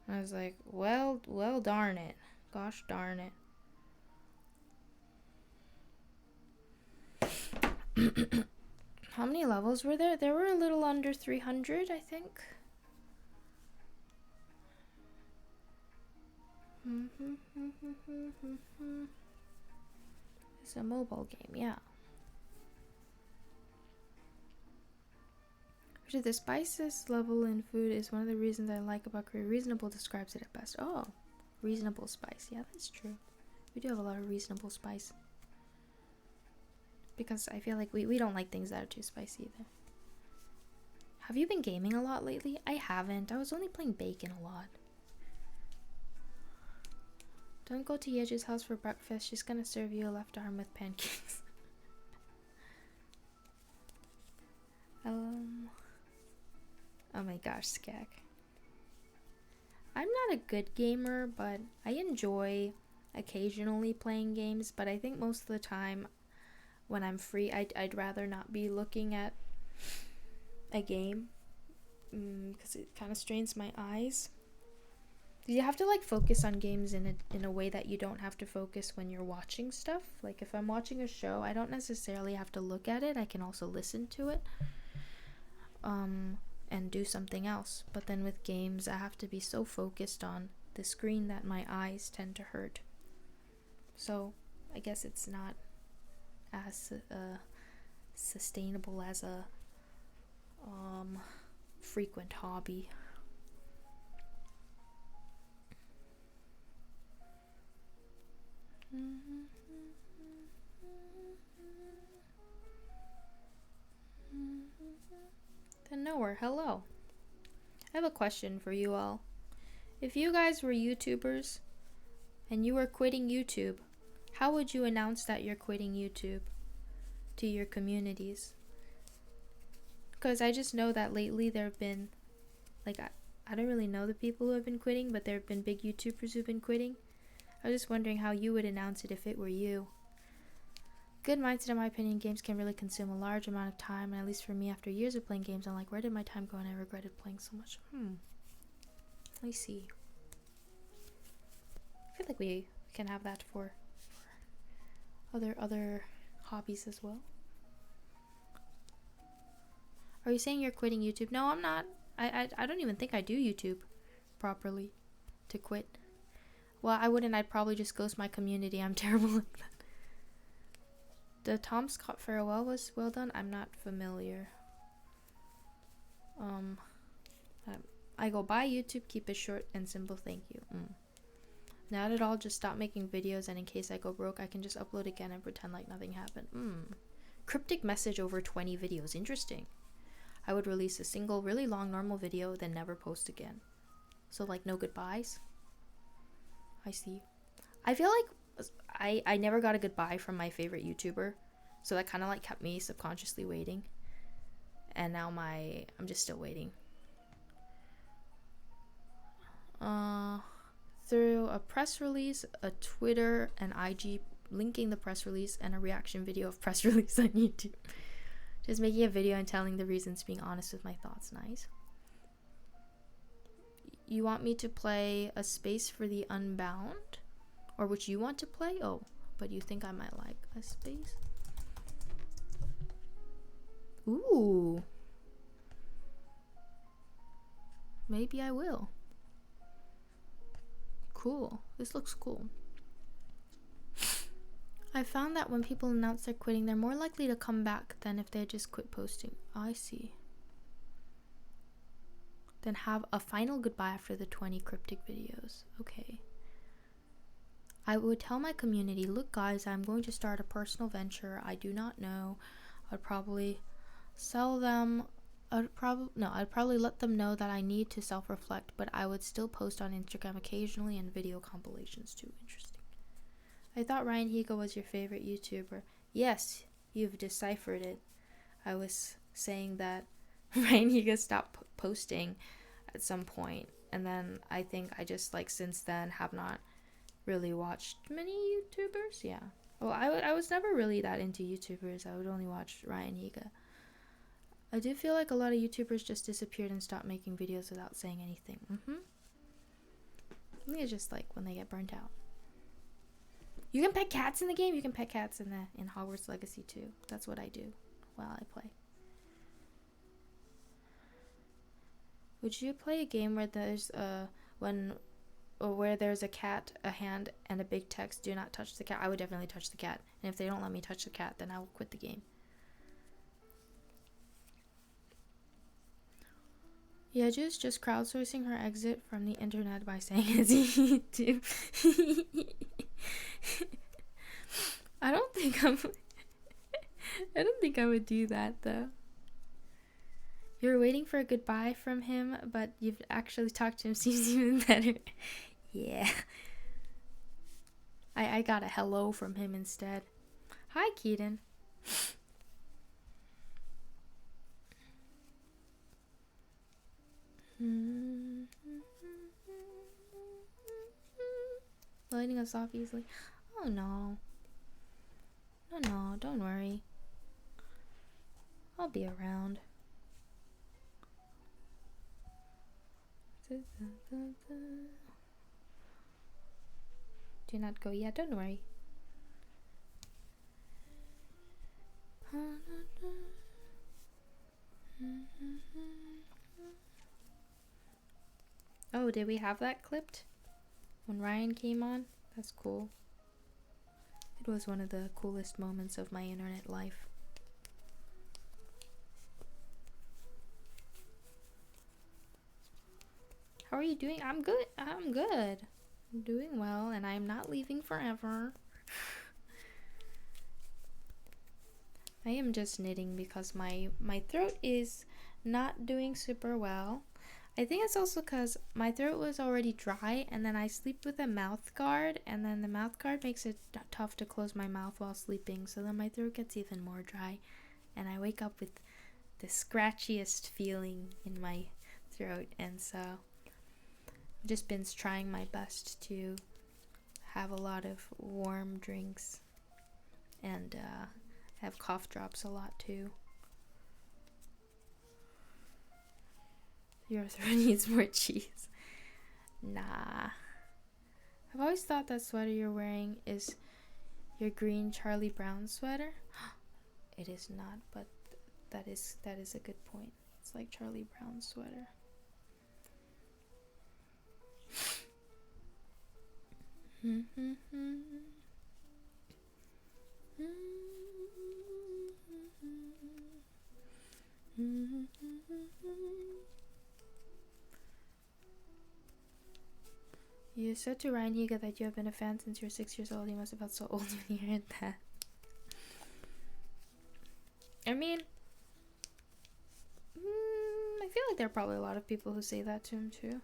Speaker 1: I was like, well darn it. Gosh darn it. How many levels were there? There were a little under 300, I think. It's a mobile game, yeah. Actually, the spices level in food is one of the reasons I like about Korea. Reasonable describes it at best. Oh, reasonable spice. Yeah, that's true. We do have a lot of reasonable spice. Because I feel like we don't like things that are too spicy either. Have you been gaming a lot lately? I haven't. I was only playing Bacon a lot. Don't go to Yeju's house for breakfast. She's gonna serve you a left arm with pancakes. Oh my gosh, Skag. I'm not a good gamer, but I enjoy occasionally playing games, but I think most of the time when I'm free, I'd rather not be looking at a game because it kind of strains my eyes. You have to like focus on games in a way that you don't have to focus when you're watching stuff. Like if I'm watching a show, I don't necessarily have to look at it. I can also listen to it. And do something else. But then with games, I have to be so focused on the screen that my eyes tend to hurt. So I guess it's not as sustainable as a frequent hobby. Then nowhere. Hello. I have a question for you all. If you guys were YouTubers and you were quitting YouTube, how would you announce that you're quitting YouTube to your communities? Because I just know that lately there have been, like, I don't really know the people who have been quitting, but there have been big YouTubers who've been quitting. I was just wondering how you would announce it if it were you. Good mindset, in my opinion. Games can really consume a large amount of time, and at least for me, after years of playing games, I'm like, where did my time go? And I regretted playing so much. Let me see. I feel like we can have that for other hobbies as well. Are you saying you're quitting YouTube? No, I'm not. I don't even think I do YouTube properly to quit. Well, I wouldn't. I'd probably just ghost my community. I'm terrible at that. The Tom Scott farewell was well done. I'm not familiar. I go bye YouTube. Keep it short and simple. Thank you. Not at all. Just stop making videos, and in case I go broke, I can just upload again and pretend like nothing happened. Cryptic message over 20 videos. Interesting. I would release a single really long normal video, then never post again. So like no goodbyes. I see. I feel like I never got a goodbye from my favorite YouTuber, so that kind of like kept me subconsciously waiting, and now I'm just still waiting. Through a press release, a Twitter and IG linking the press release, and a reaction video of press release on YouTube. Just making a video and telling the reasons, being honest with my thoughts. Nice. You want me to play a space for the Unbound? Or which you want to play? Oh, but you think I might like a space? Ooh. Maybe I will. Cool. This looks cool. I found that when people announce they're quitting, they're more likely to come back than if they just quit posting. I see. Then have a final goodbye after the 20 cryptic videos. Okay. I would tell my community, look guys, I'm going to start a personal venture. I do not know. I'd probably sell them. I'd probably let them know that I need to self-reflect, but I would still post on Instagram occasionally and video compilations too. Interesting. I thought Ryan Higa was your favorite YouTuber. Yes, you've deciphered it. I was saying that Ryan Higa stopped posting at some point, and then I think I just like since then have not really watched many YouTubers. Yeah. Well, I was never really that into YouTubers. I would only watch Ryan Higa. I do feel like a lot of YouTubers just disappeared and stopped making videos without saying anything. I think it's just like when they get burnt out. You can pet cats in the game. You can pet cats in Hogwarts Legacy too. That's what I do while I play. Would you play a game where there's where there's a cat, a hand, and a big text, do not touch the cat? I would definitely touch the cat. And if they don't let me touch the cat, then I will quit the game. Yeju's just crowdsourcing her exit from the internet by saying it's YouTube. I don't think I would do that though. You're waiting for a goodbye from him, but you've actually talked to him. Seems even better. Yeah. I got a hello from him instead. Hi, Keaton. Lighting us off easily. Oh no. No, don't worry. I'll be around. Do not go yet, don't worry. Oh, did we have that clipped? When Ryan came on? That's cool. It was one of the coolest moments of my internet life. How are you doing? I'm good. I'm doing well, and I'm not leaving forever. I am just knitting because my throat is not doing super well. I think it's also because my throat was already dry, and then I sleep with a mouth guard, and then the mouth guard makes it tough to close my mouth while sleeping, so then my throat gets even more dry, and I wake up with the scratchiest feeling in my throat, and so I've just been trying my best to have a lot of warm drinks, and have cough drops a lot too. Your throat needs more cheese. Nah. I've always thought that sweater you're wearing is your green Charlie Brown sweater. It is not, but that is a good point. It's like Charlie Brown's sweater. You said to Ryan Higa that you have been a fan since you were 6 years old. You must have felt so old when you heard that. I mean, I feel like there are probably a lot of people who say that to him too.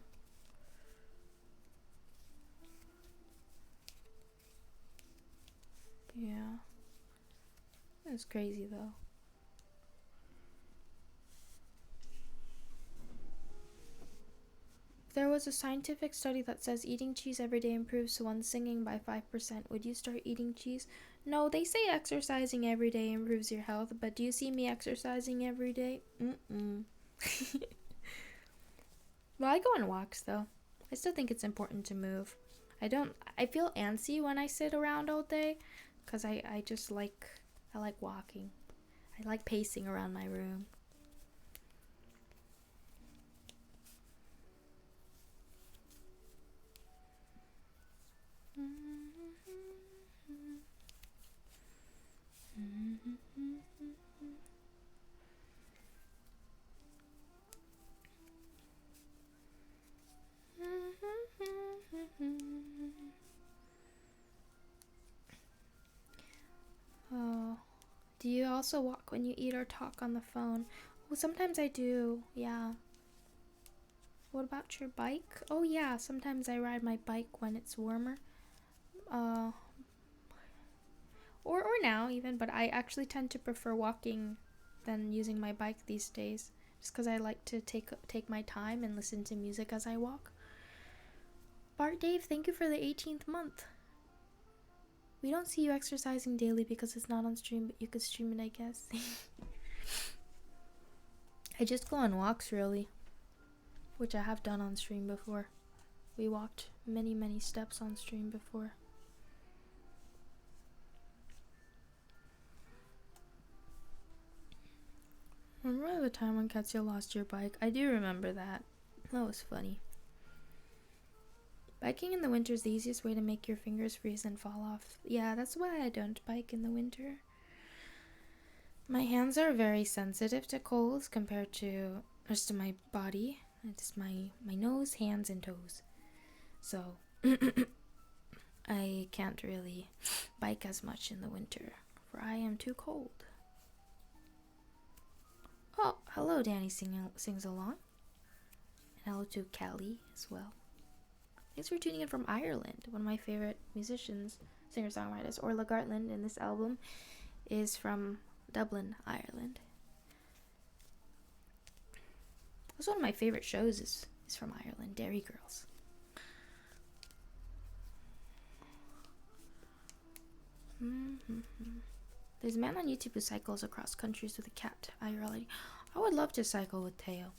Speaker 1: Yeah. That's crazy though. There was a scientific study that says eating cheese every day improves one's singing by 5%. Would you start eating cheese? No, they say exercising every day improves your health, but do you see me exercising every day? Well, I go on walks though. I still think it's important to move. I feel antsy when I sit around all day, because I like walking. I like pacing around my room. Oh, do you also walk when you eat or talk on the phone? Well, sometimes I do, yeah. What about your bike? Oh yeah, sometimes I ride my bike when it's warmer. Or now even, but I actually tend to prefer walking than using my bike these days, just because I like to take my time and listen to music as I walk. Bart Dave, thank you for the 18th month. We don't see you exercising daily because it's not on stream, but you could stream it, I guess. I just go on walks, really, which I have done on stream before. We walked many steps on stream before. Remember the time when Katya lost your bike? I do remember that. That was funny. Biking in the winter is the easiest way to make your fingers freeze and fall off. Yeah, that's why I don't bike in the winter. My hands are very sensitive to colds compared to the rest of my body. It's my nose, hands, and toes. So I can't really bike as much in the winter, for I am too cold. Oh, hello, Danny sings along. And hello to Callie as well. Thanks for tuning in from Ireland. One of my favorite musicians, singer-songwriters, Orla Gartland, in this album is from Dublin, Ireland. That's one of my favorite shows is from Ireland, Derry Girls. There's a man on YouTube who cycles across countries with a cat. I would love to cycle with Teo,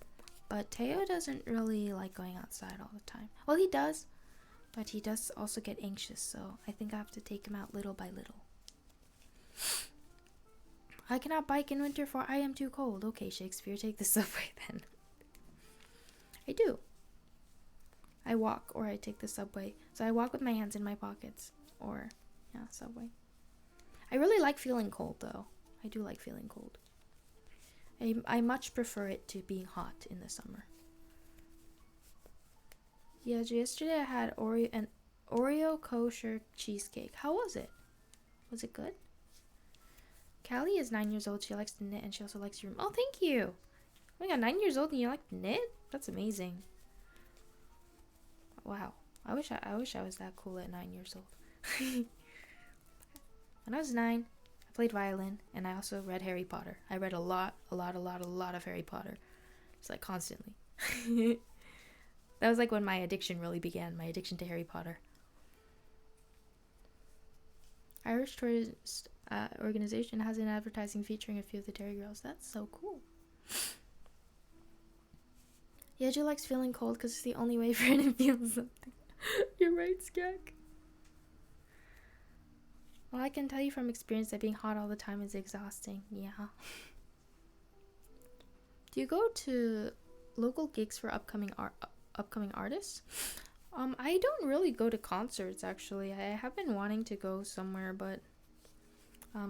Speaker 1: but Teo doesn't really like going outside all the time. Well, he does, but he does also get anxious, so I think I have to take him out little by little. I cannot bike in winter for I am too cold. Okay, Shakespeare, take the subway then. I do. I walk or I take the subway. So I walk with my hands in my pockets or, yeah, subway. I really like feeling cold though. I do like feeling cold. I much prefer it to being hot in the summer. Yeah, yesterday I had an Oreo kosher cheesecake. How was it? Was it good? Callie is 9 years old. She likes to knit and she also likes to... Oh, thank you! Oh my god, 9 years old and you like to knit? That's amazing. Wow. I wish I was that cool at 9 years old. When I was 9, I played violin, and I also read Harry Potter. I read a lot of Harry Potter. It's like constantly. That was like when my addiction really began, my addiction to Harry Potter. Irish Tourist Organization has an advertising featuring a few of the Derry Girls. That's so cool. Yeju likes feeling cold because it's the only way for him to feel something. You're right, Skag. Well, I can tell you from experience that being hot all the time is exhausting. Yeah. Do you go to local gigs for upcoming artists? I don't really go to concerts actually. I have been wanting to go somewhere, but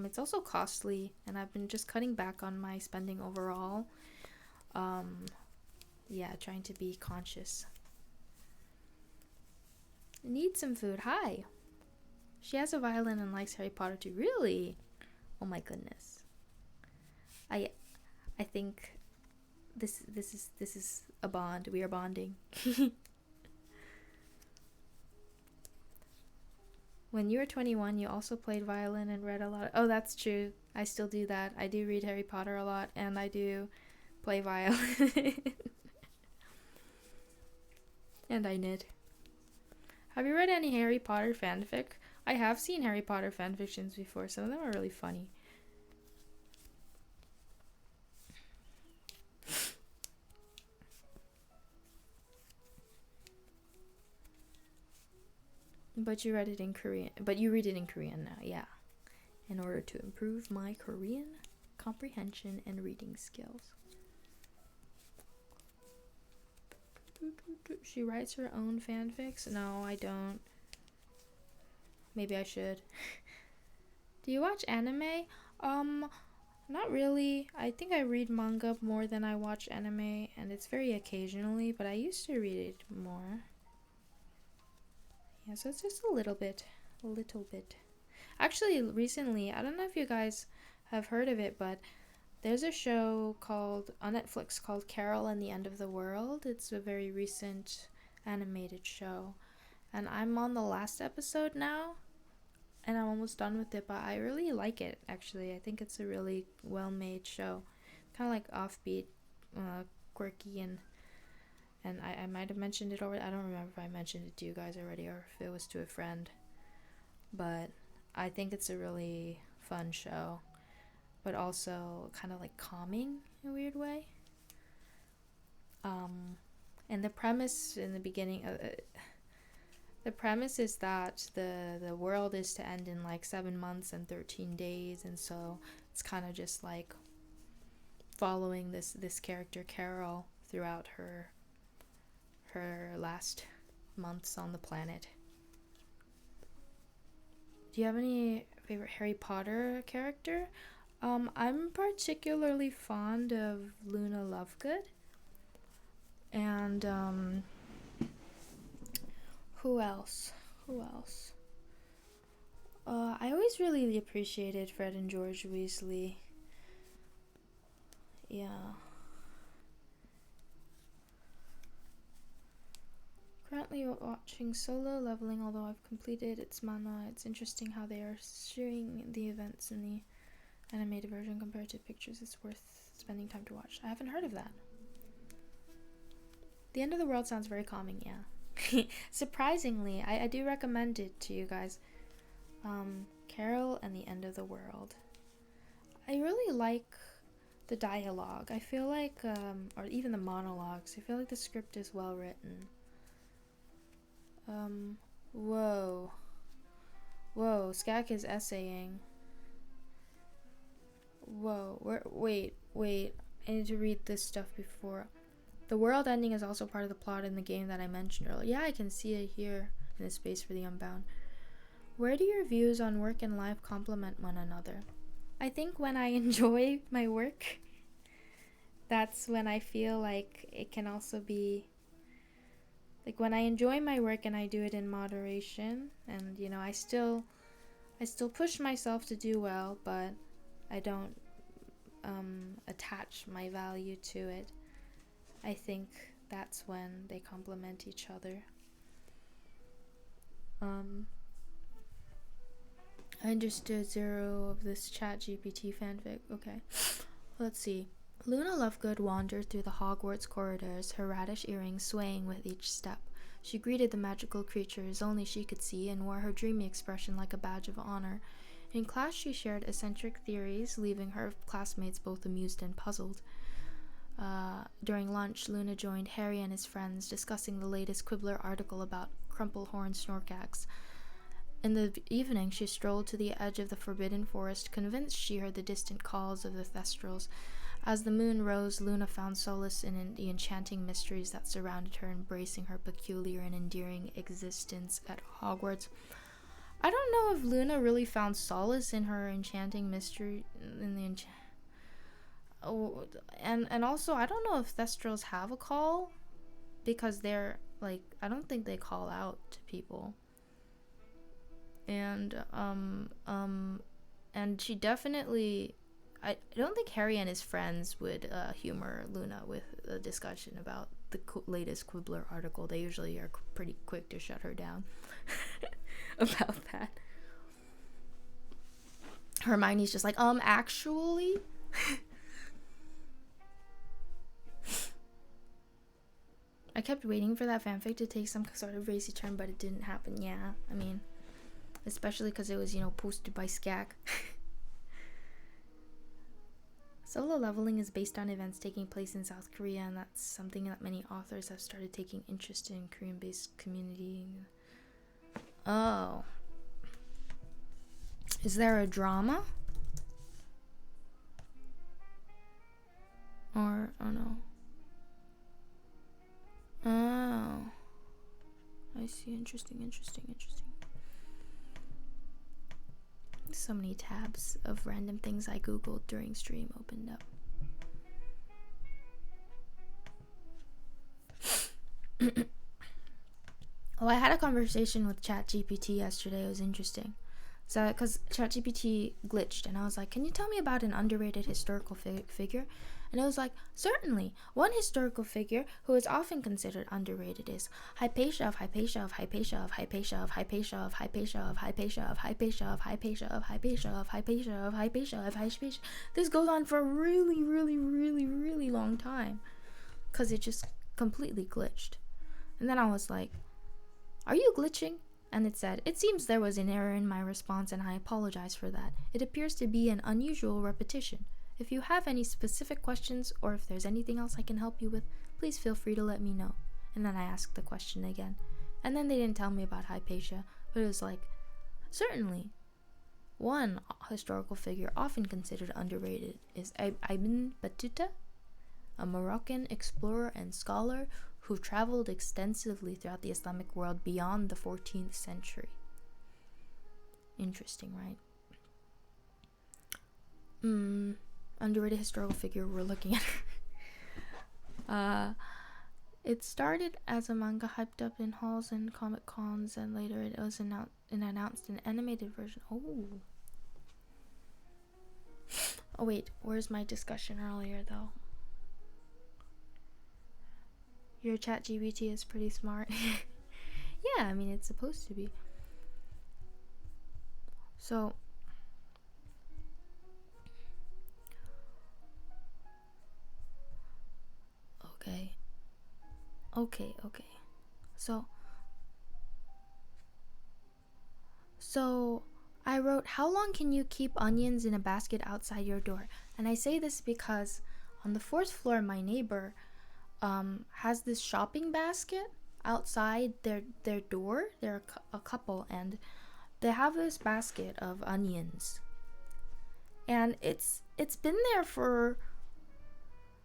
Speaker 1: it's also costly, and I've been just cutting back on my spending overall. Yeah, trying to be conscious. Need some food. Hi. She has a violin and likes Harry Potter too. Really? Oh my goodness. I think this is a bond. We are bonding. When you were 21, you also played violin and read a lot. Oh, that's true. I still do that. I do read Harry Potter a lot, and I do play violin. And I knit. Have you read any Harry Potter fanfic? I have seen Harry Potter fanfictions before. Some of them are really funny. But you read it in Korean. But you read it in Korean now, yeah. In order to improve my Korean comprehension and reading skills. She writes her own fanfics? No, I don't. Maybe I should. Do you watch anime? Not really. I think I read manga more than I watch anime, and it's very occasionally, but I used to read it more. Yeah, so it's just a little bit. Actually, recently, I don't know if you guys have heard of it, but there's a show on Netflix called Carol and the End of the World. It's a very recent animated show. And I'm on the last episode now, and I'm almost done with it, but I really like it, actually. I think it's a really well-made show. Kind of like offbeat, quirky, and I might have mentioned it already. I don't remember if I mentioned it to you guys already or if it was to a friend. But I think it's a really fun show, but also kind of like calming in a weird way. And the premise in the beginning... the premise is that the world is to end in like 7 months and 13 days, and so it's kind of just like following this character Carol throughout her last months on the planet. Do you have any favorite Harry Potter character? I'm particularly fond of Luna Lovegood. And who else? Who else? I always really appreciated Fred and George Weasley. Yeah. Currently watching Solo Leveling, although I've completed its manga. It's interesting how they are sharing the events in the animated version compared to pictures. It's worth spending time to watch. I haven't heard of that. The End of the World sounds very calming, yeah. Surprisingly, I do recommend it to you guys. Carol and the End of the World. I really like the dialogue. I feel like, or even the monologues, I feel like the script is well written. Whoa, Skak is essaying. Whoa, wait, I need to read this stuff before. The world ending is also part of the plot in the game that I mentioned earlier. Yeah, I can see it here in the space for the Unbound. Where do your views on work and life complement one another? I think when I enjoy my work, that's when I feel like it can also be, like when I enjoy my work and I do it in moderation, and you know, I still push myself to do well, but I don't attach my value to it. I think that's when they complement each other. I understood zero of this ChatGPT fanfic. Okay, let's see. Luna Lovegood wandered through the Hogwarts corridors, her radish earrings swaying with each step. She greeted the magical creatures only she could see and wore her dreamy expression like a badge of honor. In class, she shared eccentric theories, leaving her classmates both amused and puzzled. During lunch, Luna joined Harry and his friends, discussing the latest Quibbler article about Crumplehorn Snorkax. In the evening, she strolled to the edge of the Forbidden Forest, convinced she heard the distant calls of the Thestrals. As the moon rose, Luna found solace in the enchanting mysteries that surrounded her, embracing her peculiar and endearing existence at Hogwarts. I don't know if Luna really found solace in her enchanting mystery, and also I don't know if Thestrals have a call, because they're like, I don't think they call out to people. And and she definitely, I don't think Harry and his friends would humor Luna with a discussion about the latest Quibbler article. They usually are pretty quick to shut her down about that. Hermione's just like, actually? I kept waiting for that fanfic to take some sort of racy turn, but it didn't happen. Yeah, I mean, especially because it was, posted by Skak. Solo Leveling is based on events taking place in South Korea, and that's something that many authors have started taking interest in Korean-based community. Oh. Is there a drama? Or, oh no. Oh. I see. Interesting. So many tabs of random things I googled during stream opened up. Oh, I had a conversation with ChatGPT yesterday. It was interesting. So, because ChatGPT glitched, and I was like, can you tell me about an underrated historical figure? And it was like, certainly. One historical figure who is often considered underrated is Hypatia of Hypatia of Hypatia of Hypatia of Hypatia of Hypatia of Hypatia of Hypatia of Hypatia of Hypatia of Hypatia of Hypatia of Hypatia. This goes on for a really long time, because it just completely glitched. And then I was like, are you glitching? And it said, it seems there was an error in my response and I apologize for that. It appears to be an unusual repetition. If you have any specific questions or if there's anything else I can help you with, please feel free to let me know. And then I asked the question again. And then they didn't tell me about Hypatia, but it was like, certainly. One historical figure often considered underrated is Ibn Battuta, a Moroccan explorer and scholar who traveled extensively throughout the Islamic world beyond the 14th century. Interesting, right? Underrated historical figure, we're looking at her. It started as a manga hyped up in halls and comic cons, and later it was announced an animated version. Oh wait, where's my discussion earlier though? Your chat GBT is pretty smart. Yeah, I mean, it's supposed to be. So, okay. So I wrote, how long can you keep onions in a basket outside your door? And I say this because on the fourth floor, my neighbor has this shopping basket outside their door. They're a couple, and they have this basket of onions, and it's been there for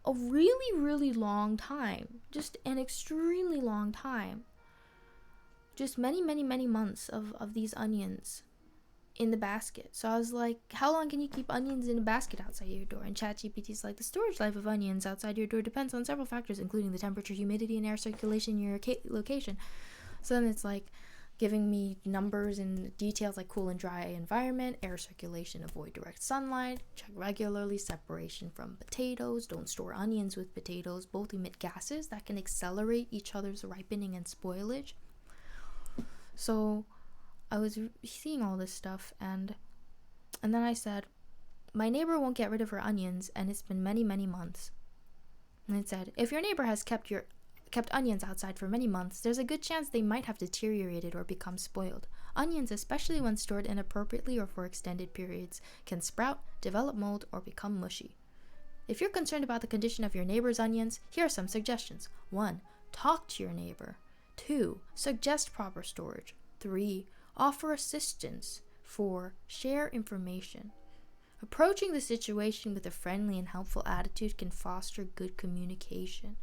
Speaker 1: a really long time, just an extremely long time, just many months of these onions in the basket. So I was like, how long can you keep onions in a basket outside your door? And ChatGPT's like, the storage life of onions outside your door depends on several factors, including the temperature, humidity, and air circulation in your location. So then it's like giving me numbers and details like cool and dry environment, air circulation, avoid direct sunlight, check regularly, separation from potatoes, don't store onions with potatoes, both emit gases that can accelerate each other's ripening and spoilage. So I was seeing all this stuff, and then I said, my neighbor won't get rid of her onions, and it's been many months. And it said, if your neighbor has kept onions outside for many months, there's a good chance they might have deteriorated or become spoiled. Onions, especially when stored inappropriately or for extended periods, can sprout, develop mold, or become mushy. If you're concerned about the condition of your neighbor's onions, here are some suggestions. 1. Talk to your neighbor. 2. Suggest proper storage. 3. Offer assistance. 4. Share information. Approaching the situation with a friendly and helpful attitude can foster good communication.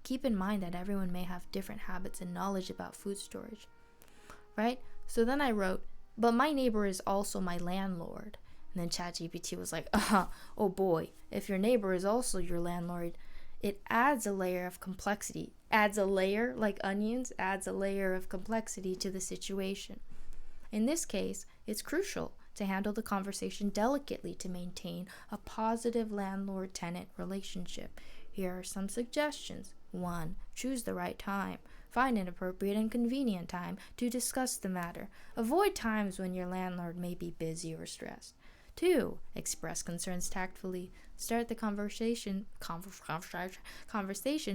Speaker 1: Keep in mind that everyone may have different habits and knowledge about food storage, right? So then I wrote, but my neighbor is also my landlord. And then ChatGPT was like, oh boy, if your neighbor is also your landlord, it adds a layer of complexity. Adds a layer, like onions, adds a layer of complexity to the situation. In this case, it's crucial to handle the conversation delicately to maintain a positive landlord-tenant relationship. Here are some suggestions. 1. Choose the right time. Find an appropriate and convenient time to discuss the matter. Avoid times when your landlord may be busy or stressed. 2. Express concerns tactfully. Start the conversation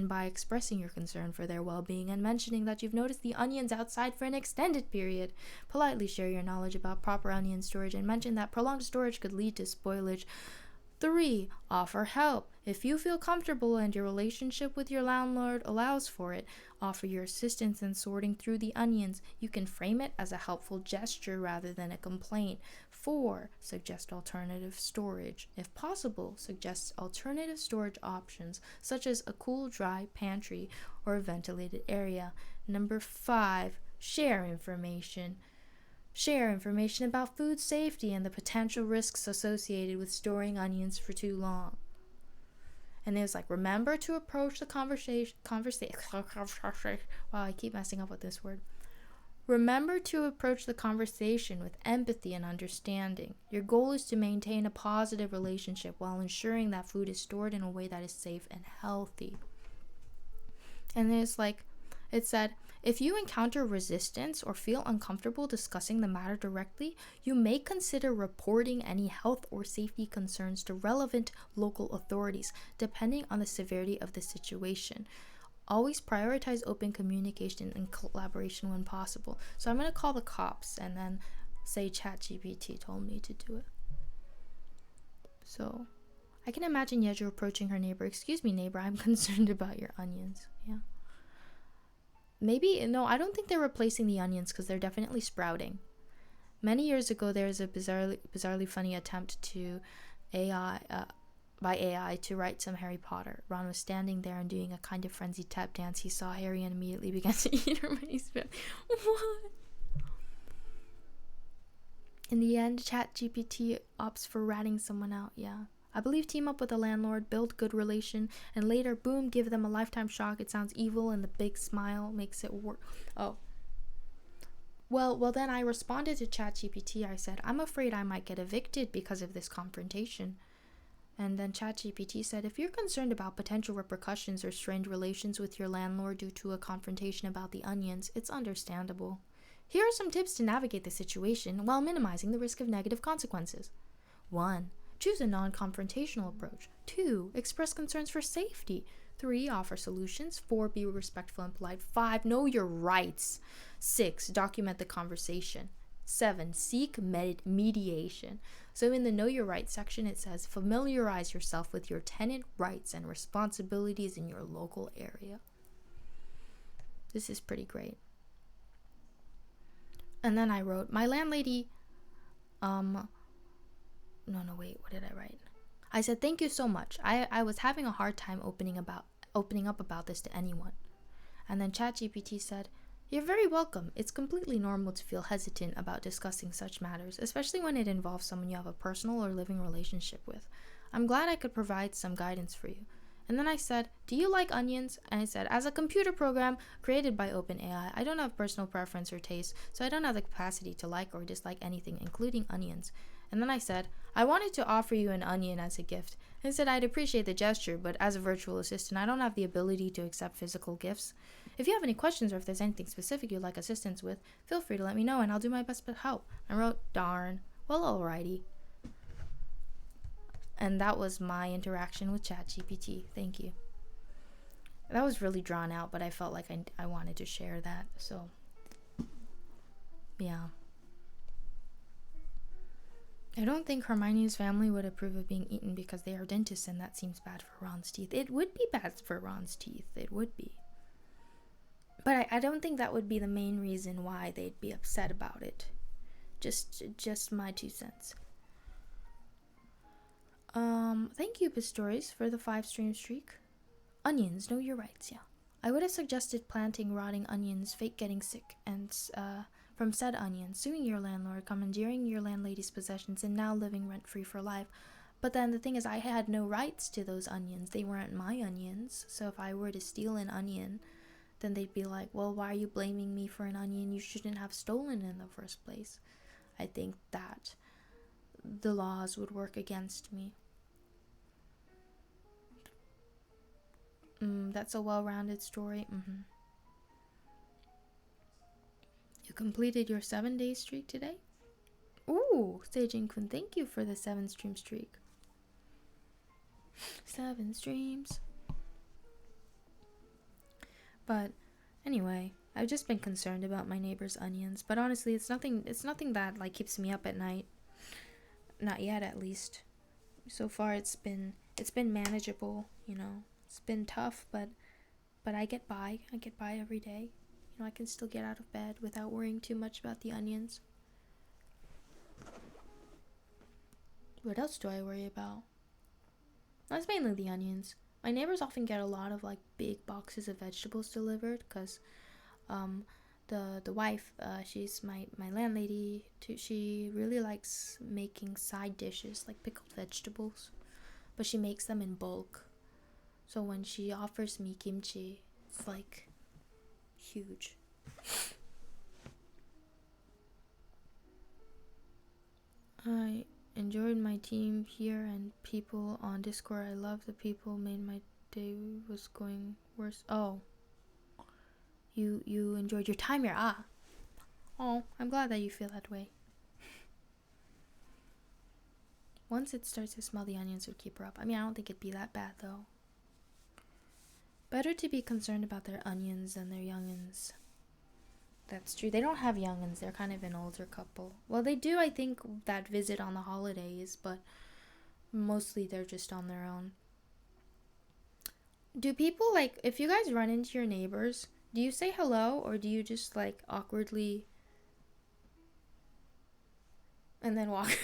Speaker 1: by expressing your concern for their well-being and mentioning that you've noticed the onions outside for an extended period. Politely share your knowledge about proper onion storage and mention that prolonged storage could lead to spoilage. 3. Offer help. If you feel comfortable and your relationship with your landlord allows for it, offer your assistance in sorting through the onions. You can frame it as a helpful gesture rather than a complaint. 4. Suggest alternative storage. If possible, suggest alternative storage options such as a cool, dry pantry or a ventilated area. 5. Share information. Share information about food safety and the potential risks associated with storing onions for too long. And it was like, remember to approach the conversation. Wow, I keep messing up with this word. Remember to approach the conversation with empathy and understanding. Your goal is to maintain a positive relationship while ensuring that food is stored in a way that is safe and healthy. And it said, if you encounter resistance or feel uncomfortable discussing the matter directly, you may consider reporting any health or safety concerns to relevant local authorities, depending on the severity of the situation. Always prioritize open communication and collaboration when possible. So I'm going to call the cops and then say ChatGPT told me to do it. So I can imagine Yeju approaching her neighbor. Excuse me, neighbor, I'm concerned about your onions. Yeah. Maybe, no, I don't think they're replacing the onions because they're definitely sprouting. Many years ago, there was a bizarrely funny attempt to by AI to write some Harry Potter. Ron was standing there and doing a kind of frenzied tap dance. He saw Harry and immediately began to eat Hermione's food. What? In the end, ChatGPT opts for ratting someone out. Yeah, I believe team up with the landlord, build good relation, and later, boom, give them a lifetime shock. It sounds evil, and the big smile makes it work. Oh. Well, then I responded to ChatGPT. I said, I'm afraid I might get evicted because of this confrontation. And then ChatGPT said, if you're concerned about potential repercussions or strained relations with your landlord due to a confrontation about the onions, it's understandable. Here are some tips to navigate the situation while minimizing the risk of negative consequences. 1. Choose a non-confrontational approach. 2. Express concerns for safety. 3. Offer solutions. 4. Be respectful and polite. 5. Know your rights. 6. Document the conversation. 7. Seek mediation. So in the Know Your Rights section, it says, familiarize yourself with your tenant rights and responsibilities in your local area. This is pretty great. And then I wrote, my landlady, what did I write? I said, thank you so much. I was having a hard time opening up about this to anyone. And then ChatGPT said, you're very welcome. It's completely normal to feel hesitant about discussing such matters, especially when it involves someone you have a personal or living relationship with. I'm glad I could provide some guidance for you. And then I said, do you like onions? And I said, as a computer program created by OpenAI, I don't have personal preference or taste, so I don't have the capacity to like or dislike anything, including onions. And then I said, I wanted to offer you an onion as a gift. And said I'd appreciate the gesture, but as a virtual assistant, I don't have the ability to accept physical gifts. If you have any questions or if there's anything specific you'd like assistance with, feel free to let me know and I'll do my best to help. I wrote, darn. Well, alrighty. And that was my interaction with ChatGPT. Thank you. That was really drawn out, but I felt like I wanted to share that. So, yeah. I don't think Hermione's family would approve of being eaten because they are dentists and that seems bad for Ron's teeth. It would be bad for Ron's teeth. It would be. But I don't think that would be the main reason why they'd be upset about it. Just my 2 cents. Thank you, Pistorius, for the 5-stream streak. Onions, know your rights, yeah. I would have suggested planting rotting onions, fake getting sick, and from said onions, suing your landlord, commandeering your landlady's possessions, and now living rent-free for life. But then the thing is, I had no rights to those onions. They weren't my onions. So if I were to steal an onion, then they'd be like, well, why are you blaming me for an onion you shouldn't have stolen in the first place? I think that the laws would work against me. That's a well-rounded story. You completed your 7-day streak today? Ooh, Seijin Kun, thank you for the 7-stream streak. 7 streams. But anyway, I've just been concerned about my neighbor's onions. But honestly, it's nothing that like keeps me up at night. Not yet, at least. So far, it's been manageable. You know, it's been tough, but I get by. I get by every day. You know, I can still get out of bed without worrying too much about the onions. What else do I worry about? That's mainly the onions. My neighbors often get a lot of like big boxes of vegetables delivered because the wife, she's my landlady too. She really likes making side dishes like pickled vegetables, but she makes them in bulk. So when she offers me kimchi, it's like huge. I enjoyed my team here and people on Discord. I love the people. Made my day was going worse. Oh, you enjoyed your time here. Oh, I'm glad that you feel that way. Once it starts to smell the onions, it would keep her up. I mean, I don't think it'd be that bad though. Better to be concerned about their onions than their youngins. That's true. They don't have youngins. They're kind of an older couple. Well, they do, I think, that visit on the holidays, but mostly they're just on their own. Do people, like, if you guys run into your neighbors, do you say hello or do you just, like, awkwardly and then walk?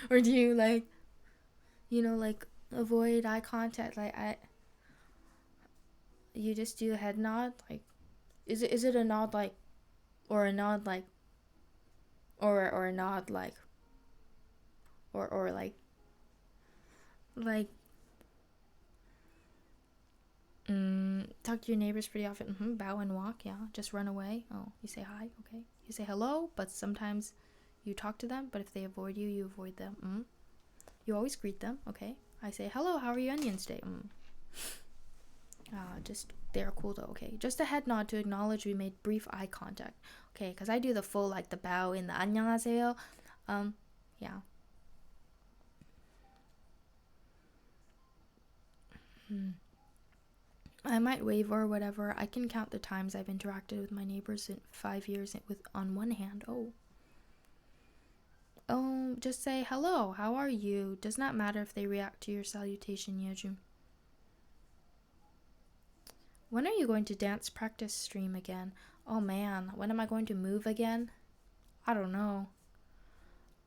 Speaker 1: Or do you, like, you know, like, avoid eye contact? Like, you just do a head nod? Like, is it a nod, like, or a nod like, or a nod like, or like, Like, talk to your neighbors pretty often. Bow and walk, yeah. Just run away. Oh, you say hi, okay. You say hello, but sometimes you talk to them, but if they avoid you, you avoid them. You always greet them, okay. I say, hello, how are your onions today? Just, they're cool though, okay. Just a head nod to acknowledge we made brief eye contact. Okay, because I do the full, like, the bow in the 안녕하세요. Yeah. I might wave or whatever. I can count the times I've interacted with my neighbors in 5 years on one hand. Just say hello, how are you? Does not matter if they react to your salutation, Yejun. When are you going to dance practice stream again? Oh man, when am I going to move again? I don't know.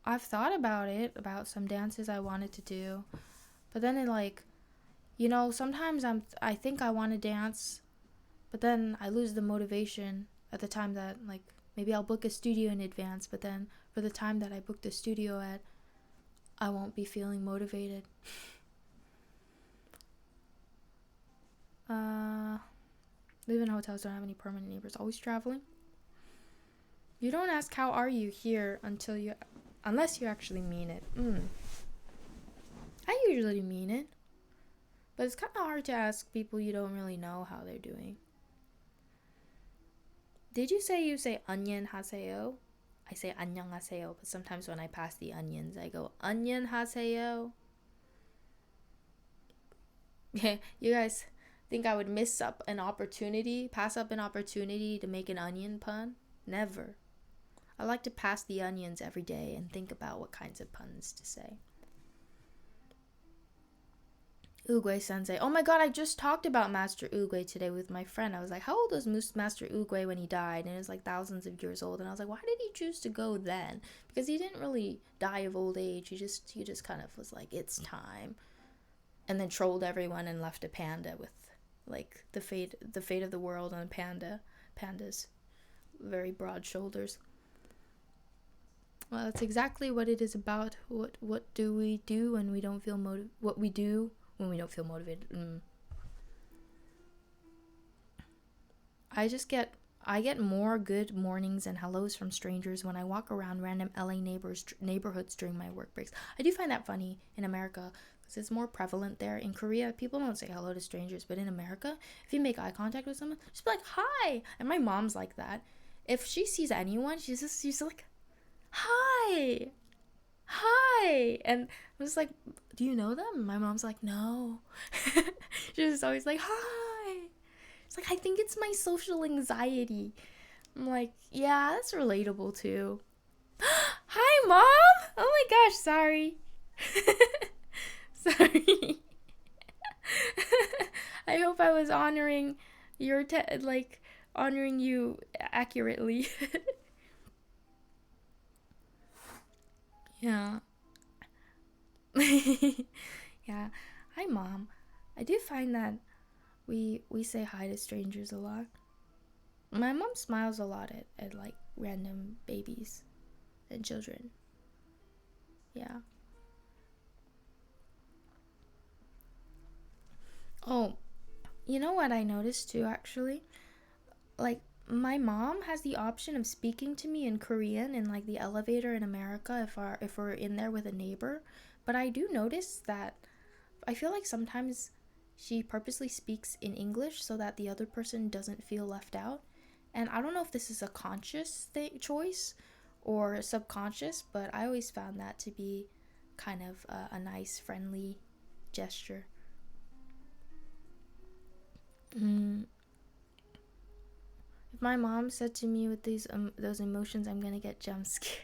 Speaker 1: I've thought about some dances I wanted to do, but then sometimes I think I want to dance, but then I lose the motivation at the time that, like, maybe I'll book a studio in advance, but then for the time that I book the studio at, I won't be feeling motivated. Live in hotels, don't have any permanent neighbors, always traveling. You don't ask how are you here unless you actually mean it. I usually mean it, but it's kind of hard to ask people you don't really know how they're doing. Did you say onion haseyo? I say 안녕하세요, but sometimes when I pass the onions, I go onion haseyo. Yeah, you guys think I would pass up an opportunity to make an onion pun? Never. I like to pass the onions every day and think about what kinds of puns to say. Oogway Sensei. Oh my god, I just talked about Master Oogway today with my friend. I was like, how old was Master Oogway when he died? And it was like thousands of years old. And I was like, why did he choose to go then? Because he didn't really die of old age. He just kind of was like, it's time. And then trolled everyone and left a panda with, like, the fate of the world on panda's very broad shoulders. Well, that's exactly what it is about. What do we do when we don't feel what we do when we don't feel motivated? I get more good mornings and hellos from strangers when I walk around random LA neighborhoods during my work breaks. I do find that funny in America because it's more prevalent there. In Korea, people don't say hello to strangers, but in America, if you make eye contact with someone, just be like, hi. And my mom's like that. If she sees anyone, she's like, hi. And I was like, do you know them? My mom's like, no. She's just always like, hi. It's like, I think it's my social anxiety. I'm like, yeah, that's relatable too. Hi, Mom! Oh my gosh, sorry. Sorry. I hope I was honoring honoring you accurately. Yeah. Yeah. Hi, Mom. I do find that we say hi to strangers a lot. My mom smiles a lot at like random babies and children. Yeah. Oh, you know what I noticed too, actually? Like, my mom has the option of speaking to me in Korean in like the elevator in America if we're in there with a neighbor, but I do notice that I feel like sometimes she purposely speaks in English so that the other person doesn't feel left out. And I don't know if this is a conscious choice or subconscious, but I always found that to be kind of a nice, friendly gesture. If my mom said to me with those emotions, I'm gonna get jump scared.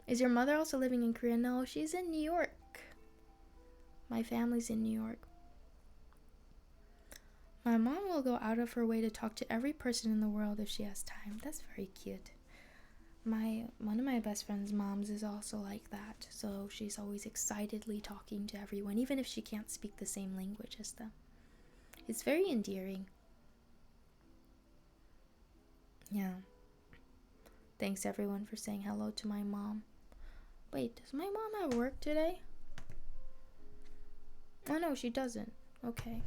Speaker 1: Is your mother also living in Korea? No, she's in New York. My family's in New York. My mom will go out of her way to talk to every person in the world if she has time. That's very cute. One of my best friend's moms is also like that, so she's always excitedly talking to everyone, even if she can't speak the same language as them. It's very endearing. Yeah. Thanks everyone for saying hello to my mom. Wait, does my mom have work today? Oh no, she doesn't. Okay.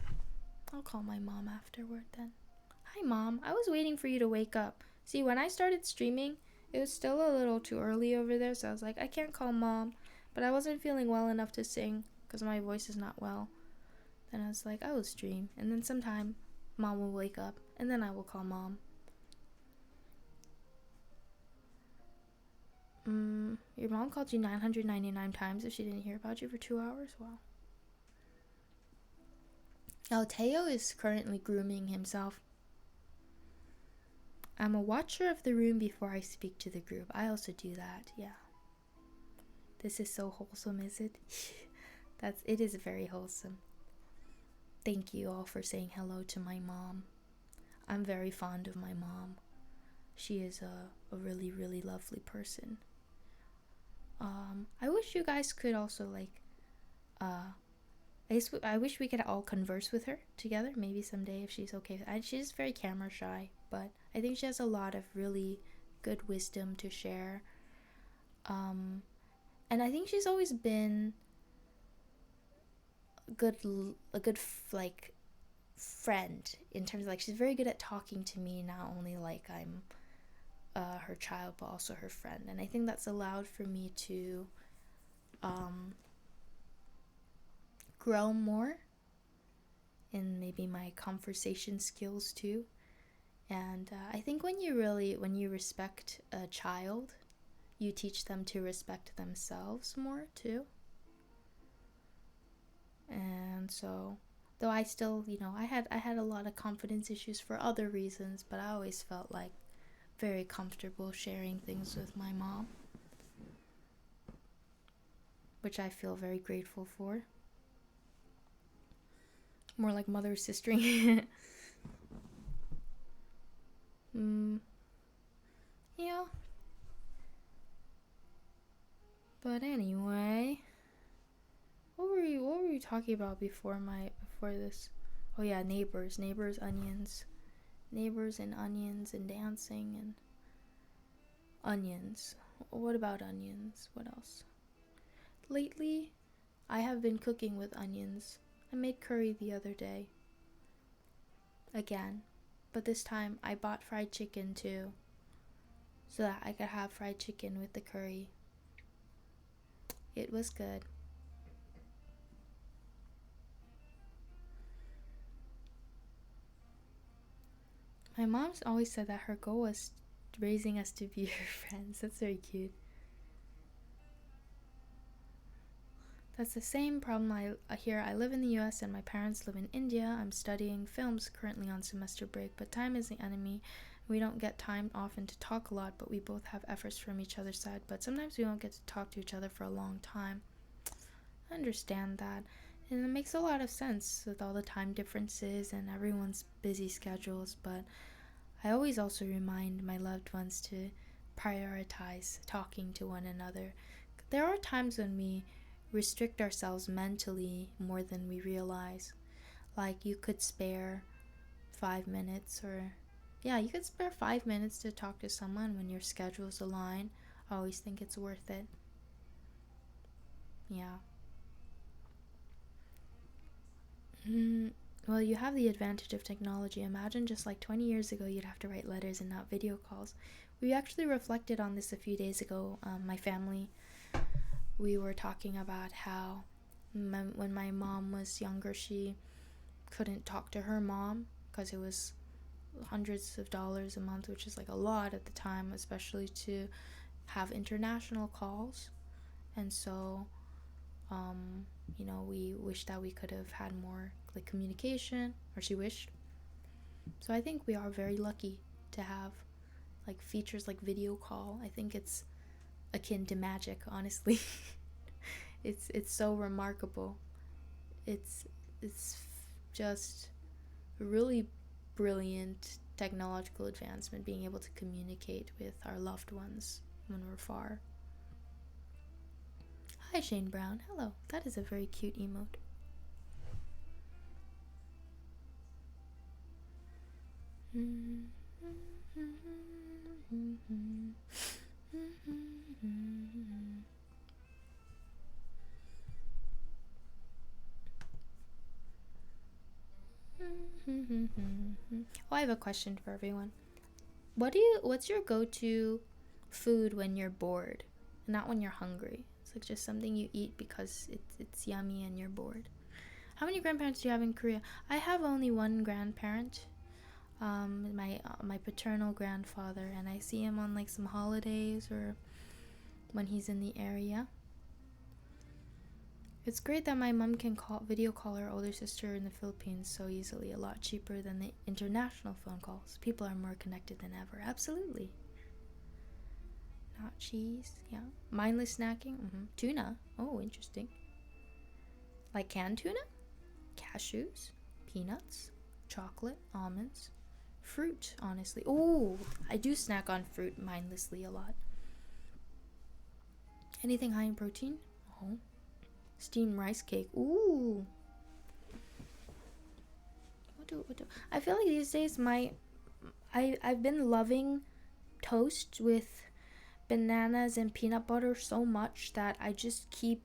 Speaker 1: I'll call my mom afterward then. Hi, Mom. I was waiting for you to wake up. See, when I started streaming, it was still a little too early over there, so I was like, I can't call Mom. But I wasn't feeling well enough to sing because my voice is not well. Then I was like, I will stream. And then sometime, Mom will wake up, and then I will call Mom. Your mom called you 999 times if she didn't hear about you for 2 hours? Wow. Oh, Teo is currently grooming himself. I'm a watcher of the room before I speak to the group. I also do that, yeah. This is so wholesome, is it? It is very wholesome. Thank you all for saying hello to my mom. I'm very fond of my mom. She is a really, really lovely person. I wish you guys could also I wish we could all converse with her together, maybe someday if she's okay. She's very camera shy, but I think she has a lot of really good wisdom to share. And I think she's always been a good friend in terms of she's very good at talking to me, not only like I'm her child but also her friend, and I think that's allowed for me to grow more in maybe my conversation skills too. And I think when you respect a child, you teach them to respect themselves more too. And so, though I still, I had a lot of confidence issues for other reasons, but I always felt very comfortable sharing things with my mom, which I feel very grateful for. More like mother sistering. Yeah. But anyway, what were you talking about before this? Oh yeah, neighbors, onions. Neighbors and onions and dancing and onions. What about onions? What else? Lately, I have been cooking with onions. I made curry the other day. Again. But this time I bought fried chicken too, so that I could have fried chicken with the curry. It was good. My mom's always said that her goal was raising us to be her friends. That's very cute. That's the same problem here. I live in the US and my parents live in India. I'm studying films currently on semester break, but time is the enemy. We don't get time often to talk a lot, but we both have efforts from each other's side, but sometimes we don't get to talk to each other for a long time. I understand that, and it makes a lot of sense with all the time differences and everyone's busy schedules, but I always also remind my loved ones to prioritize talking to one another. There are times when we restrict ourselves mentally more than we realize. Like you could spare 5 minutes you could spare 5 minutes to talk to someone when your schedules align. I always think it's worth it. Yeah. Well, you have the advantage of technology. Imagine just 20 years ago, you'd have to write letters and not video calls. We actually reflected on this a few days ago. My family, we were talking about how when my mom was younger, she couldn't talk to her mom because it was hundreds of dollars a month, which is a lot at the time, especially to have international calls. And so we wished that we could have had more communication, or she wished. So I think we are very lucky to have features like video call. I think it's akin to magic, honestly. it's so remarkable. It's just a really brilliant technological advancement, being able to communicate with our loved ones when we're far. Hi, Shane Brown. Hello. That is a very cute emote. Oh, I have a question for everyone. What's your go-to food when you're bored? Not when you're hungry. It's like just something you eat because it's yummy and you're bored. How many grandparents do you have in Korea? I have only one grandparent. My paternal grandfather, and I see him on like some holidays or when he's in the area. It's great that my mom can video call her older sister in the Philippines so easily, a lot cheaper than the international phone calls. People are more connected than ever. Absolutely. Not cheese, yeah. Mindless snacking, Tuna, oh, interesting. Like canned tuna? Cashews, peanuts, chocolate, almonds, fruit, honestly. Oh, I do snack on fruit mindlessly a lot. Anything high in protein? Oh. Steamed rice cake. Ooh. What do? I feel like these days I've been loving toast with bananas and peanut butter so much that I just keep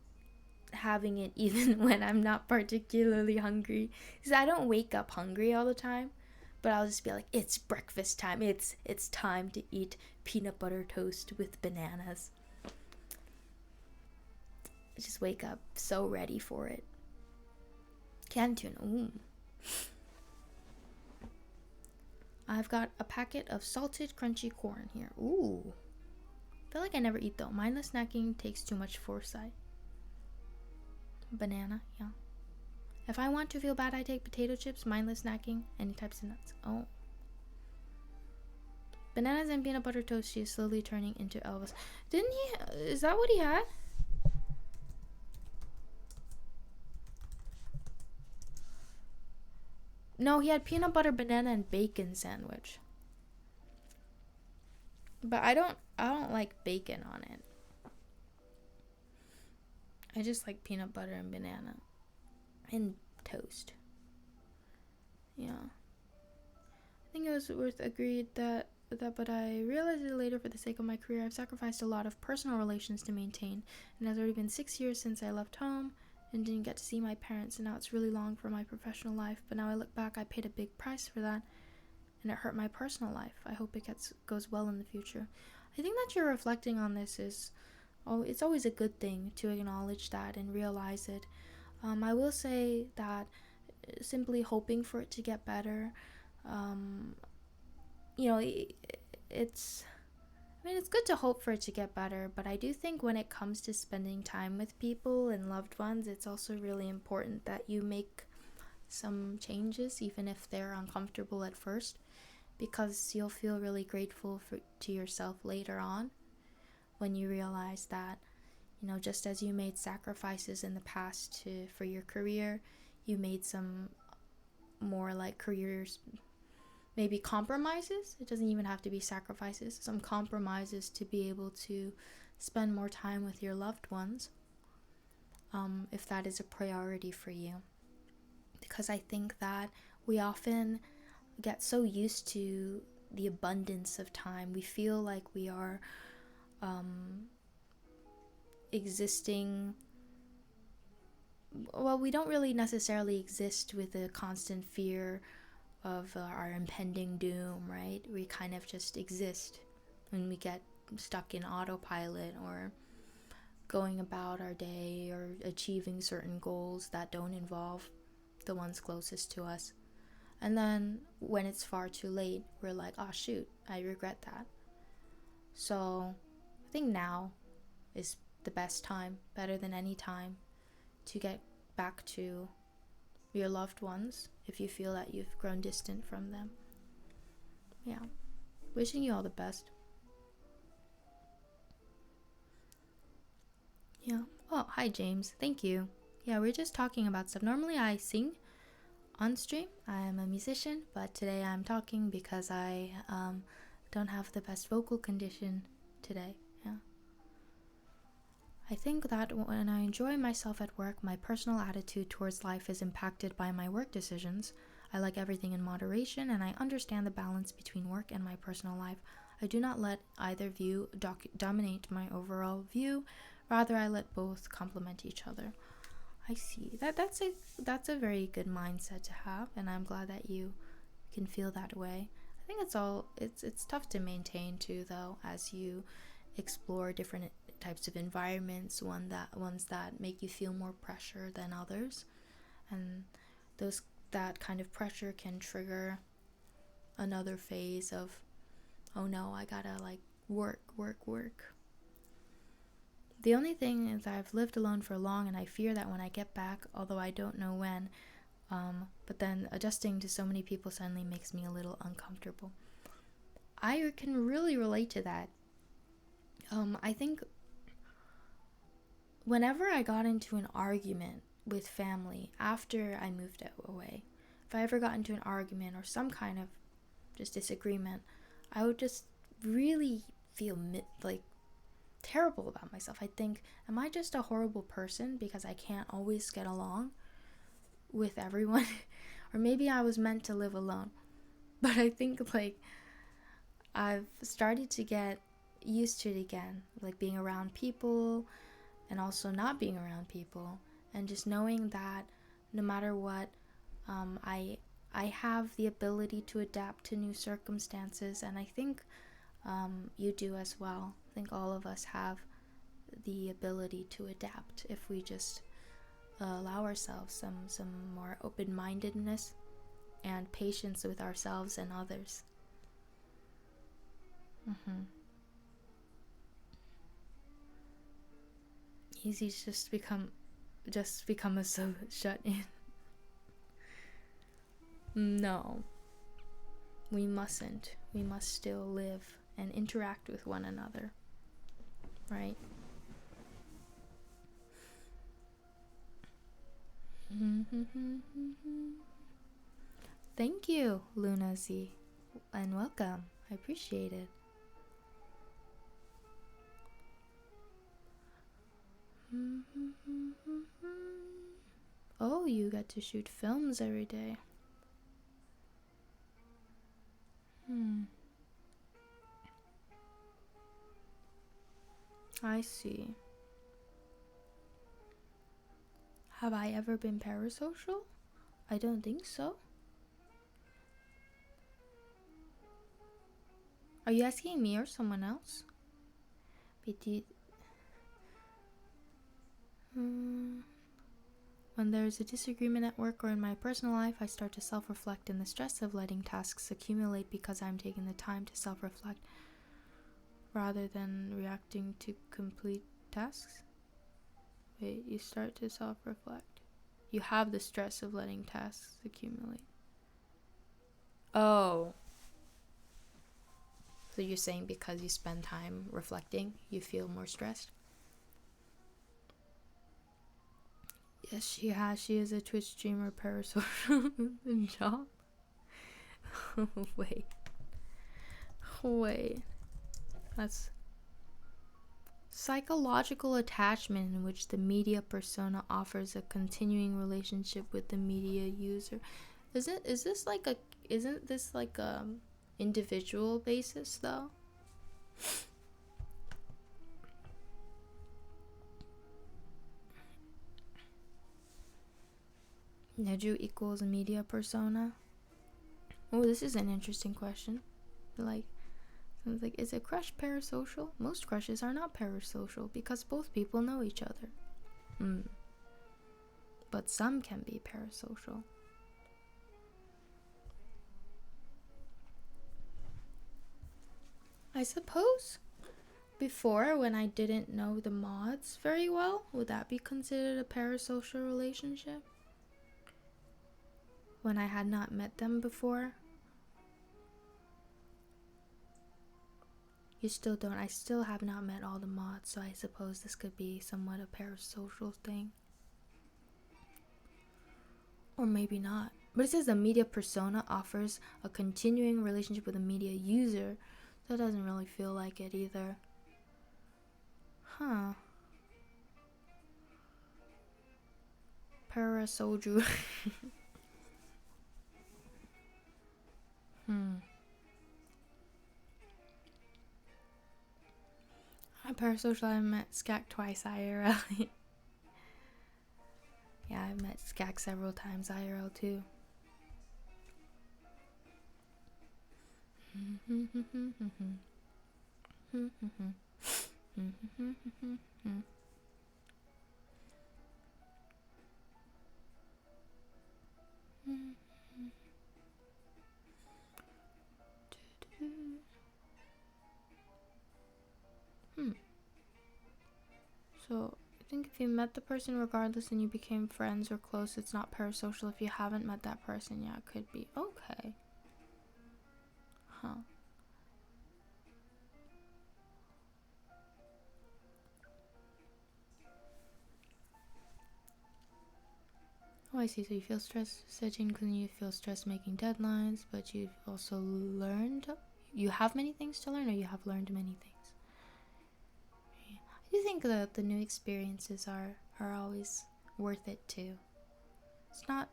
Speaker 1: having it even when I'm not particularly hungry. Because I don't wake up hungry all the time, but I'll just be like, it's breakfast time. It's time to eat peanut butter toast with bananas. I just wake up so ready for it. Canned tuna. Ooh. I've got a packet of salted crunchy corn here. Ooh. I feel like I never eat though. Mindless snacking takes too much foresight. Banana, yeah. If I want to feel bad, I take potato chips, mindless snacking, any types of nuts. Oh. Bananas and peanut butter toast, she is slowly turning into Elvis. Didn't he? Is that what he had? No, he had peanut butter, banana, and bacon sandwich. But I don't like bacon on it. I just like peanut butter and banana. And toast. Yeah. I think it was worth agreed that but I realized it later for the sake of my career. I've sacrificed a lot of personal relations to maintain. And it's already been 6 years since I left home and didn't get to see my parents, and now it's really long for my professional life. But now I look back, I paid a big price for that, and it hurt my personal life. I hope it goes well in the future. I think that you're reflecting on this it's always a good thing to acknowledge that and realize it. I will say that simply hoping for it to get better, it's good to hope for it to get better, but I do think when it comes to spending time with people and loved ones, it's also really important that you make some changes, even if they're uncomfortable at first, because you'll feel really grateful to yourself later on when you realize that, just as you made sacrifices in the past for your career, you made some more like careers, maybe compromises. It doesn't even have to be sacrifices. Some compromises to be able to spend more time with your loved ones, if that is a priority for you. Because I think that we often get so used to the abundance of time. We feel like we are existing. Well, we don't really necessarily exist with a constant fear of our impending doom, right? We kind of just exist when we get stuck in autopilot or going about our day or achieving certain goals that don't involve the ones closest to us. And then when it's far too late, we're like, oh shoot, I regret that. So I think now is the best time, better than any time, to get back to your loved ones if you feel that you've grown distant from them. Yeah. Wishing you all the best. Yeah. Oh, hi James. Thank you. Yeah, we're just talking about stuff. Normally I sing on stream. I am a musician, but today I'm talking because I don't have the best vocal condition today. Yeah. I think that when I enjoy myself at work, my personal attitude towards life is impacted by my work decisions. I like everything in moderation, and I understand the balance between work and my personal life. I do not let either view dominate my overall view. Rather, I let both complement each other. I see. That's a very good mindset to have, and I'm glad that you can feel that way. I think it's tough to maintain too, though, as you explore different types of environments, ones that make you feel more pressure than others, and those that kind of pressure can trigger another phase of, oh no, I gotta like work. The only thing is I've lived alone for long, and I fear that when I get back, although I don't know when, but then adjusting to so many people suddenly makes me a little uncomfortable. I can really relate to that. I think whenever I got into an argument with family after I moved away, if I ever got into an argument or some kind of just disagreement, I would just really feel like terrible about myself. I think, am I just a horrible person because I can't always get along with everyone? Or maybe I was meant to live alone. But I think like I've started to get used to it again, like being around people and also not being around people, and just knowing that no matter what, I have the ability to adapt to new circumstances, and I think you do as well. I think all of us have the ability to adapt if we just allow ourselves some more open-mindedness and patience with ourselves and others. Easy to just become a so shut in. No, we mustn't. We must still live and interact with one another, right? Thank you, Luna Z, and welcome. I appreciate it. Oh, you get to shoot films every day. I see. Have I ever been parasocial? I don't think so. Are you asking me or someone else? When there's a disagreement at work or in my personal life, I start to self-reflect, and the stress of letting tasks accumulate because I'm taking the time to self-reflect rather than reacting to complete tasks. Wait, you start to self-reflect. You have the stress of letting tasks accumulate. Oh. So you're saying because you spend time reflecting, you feel more stressed? Yes, she has. She is a Twitch streamer, parasocial job. Wait. That's psychological attachment in which the media persona offers a continuing relationship with the media user. Isn't this like a individual basis though? Neju equals media persona. Oh, this is an interesting question. Like, is a crush parasocial? Most crushes are not parasocial because both people know each other. But some can be parasocial. I suppose before, when I didn't know the mods very well, would that be considered a parasocial relationship? When I had not met them before? You still don't. I still have not met all the mods, so I suppose this could be somewhat a parasocial thing. Or maybe not. But it says the media persona offers a continuing relationship with a media user. So it doesn't really feel like it either. Huh. Parasoju. I'm parasocial. I met Skak twice IRL. Yeah, I've met Skag several times IRL too. So I think if you met the person regardless and you became friends or close, it's not parasocial. If you haven't met that person, yeah, it could be. Okay. Huh. Oh, I see. So you feel stress setting because you feel stress making deadlines, but you've also learned. You have many things to learn, or you have learned many things. I do think that the new experiences are always worth it too. It's not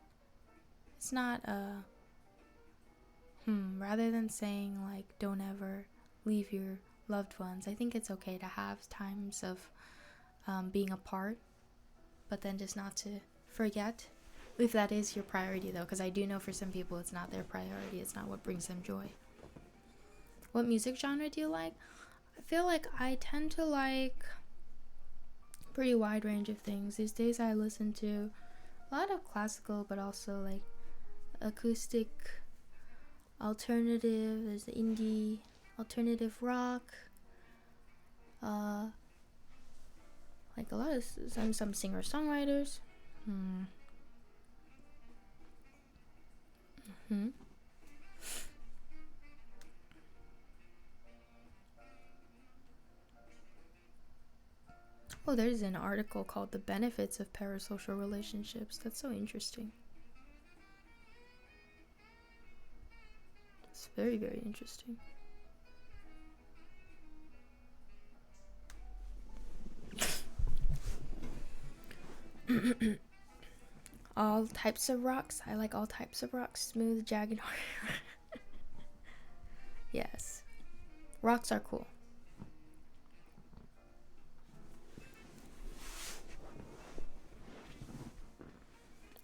Speaker 1: rather than saying like don't ever leave your loved ones, I think it's okay to have times of being apart, but then just not to forget, if that is your priority though, because I do know for some people it's not their priority, it's not what brings them joy. What music genre do you like? I feel like I tend to like a pretty wide range of things. These days I listen to a lot of classical, but also like acoustic, alternative, there's indie, alternative rock, like a lot of some singer-songwriters. Oh, there's an article called The Benefits of Parasocial Relationships. That's so interesting. It's very, very interesting. All types of rocks. I like all types of rocks. Smooth, jagged, hard. Yes. Rocks are cool.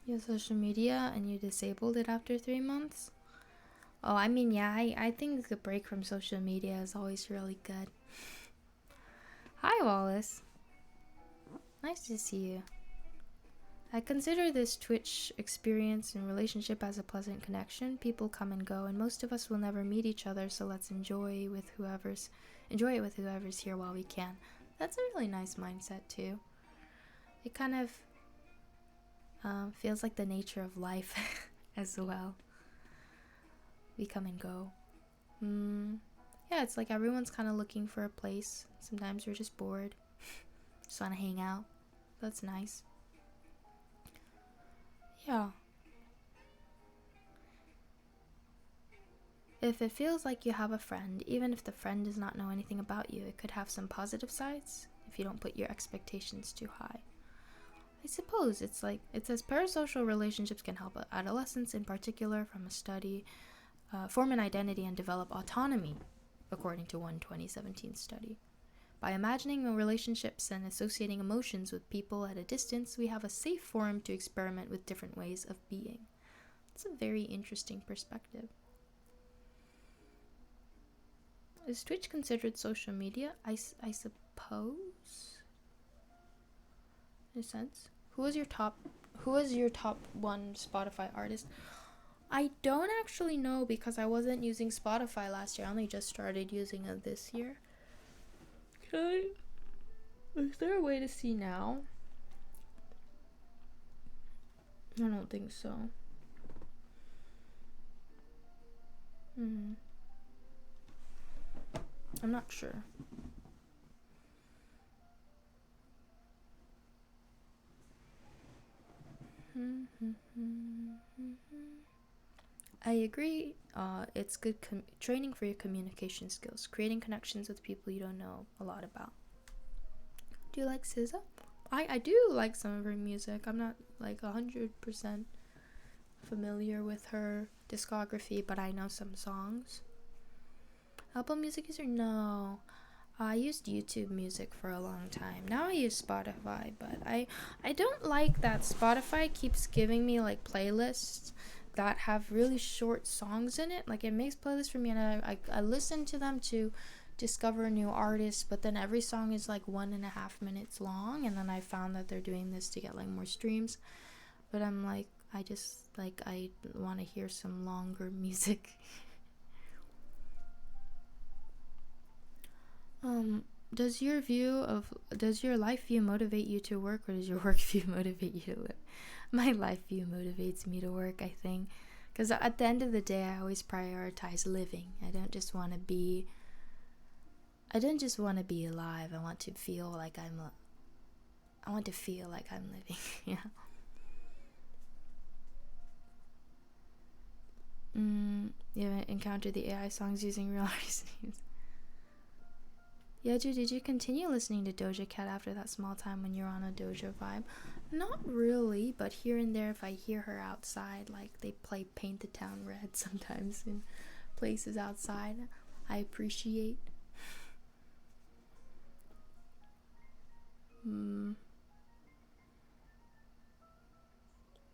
Speaker 1: You have social media and you disabled it after 3 months? Oh, I mean, yeah, I think a break from social media is always really good. Hi, Wallace. Nice to see you. I consider this Twitch experience and relationship as a pleasant connection. People come and go, and most of us will never meet each other, so let's enjoy it with whoever's here while we can. That's a really nice mindset too. It kind of feels like the nature of life as well. We come and go. Yeah, it's like everyone's kind of looking for a place. Sometimes we're just bored, just want to hang out. That's nice. Yeah. If it feels like you have a friend, even if the friend does not know anything about you, it could have some positive sides if you don't put your expectations too high. I suppose it says parasocial relationships can help adolescents in particular from a study form an identity and develop autonomy, according to one 2017 study. By imagining relationships and associating emotions with people at a distance, we have a safe forum to experiment with different ways of being. It's a very interesting perspective. Is Twitch considered social media? I suppose. In a sense. Who was your top one Spotify artist? I don't actually know because I wasn't using Spotify last year. I only just started using it this year. Is there a way to see now? I don't think so. I'm not sure. I agree. It's good training for your communication skills, creating connections with people you don't know a lot about. Do you like SZA? I do like some of her music. I'm not like 100% familiar with her discography, but I know some songs. Album music user? No. I used YouTube Music for a long time. Now I use Spotify, but I don't like that Spotify keeps giving me like playlists that have really short songs in it. Like it makes playlists for me, and I listen to them to discover new artists, but then every song is like 1.5 minutes long, and then I found that they're doing this to get like more streams. But I'm like, I want to hear some longer music. Does your life view motivate you to work, or does your work view motivate you to live? My life view motivates me to work, I think, because at the end of the day, I always prioritize living. I don't just want to be alive. I want to feel like I'm living. Yeah. You haven't encountered the AI songs using real artist names. Yeju, did you continue listening to Doja Cat after that small time when you're on a Doja vibe? Not really, but here and there, if I hear her outside, like they play Paint the Town Red sometimes in places outside, I appreciate.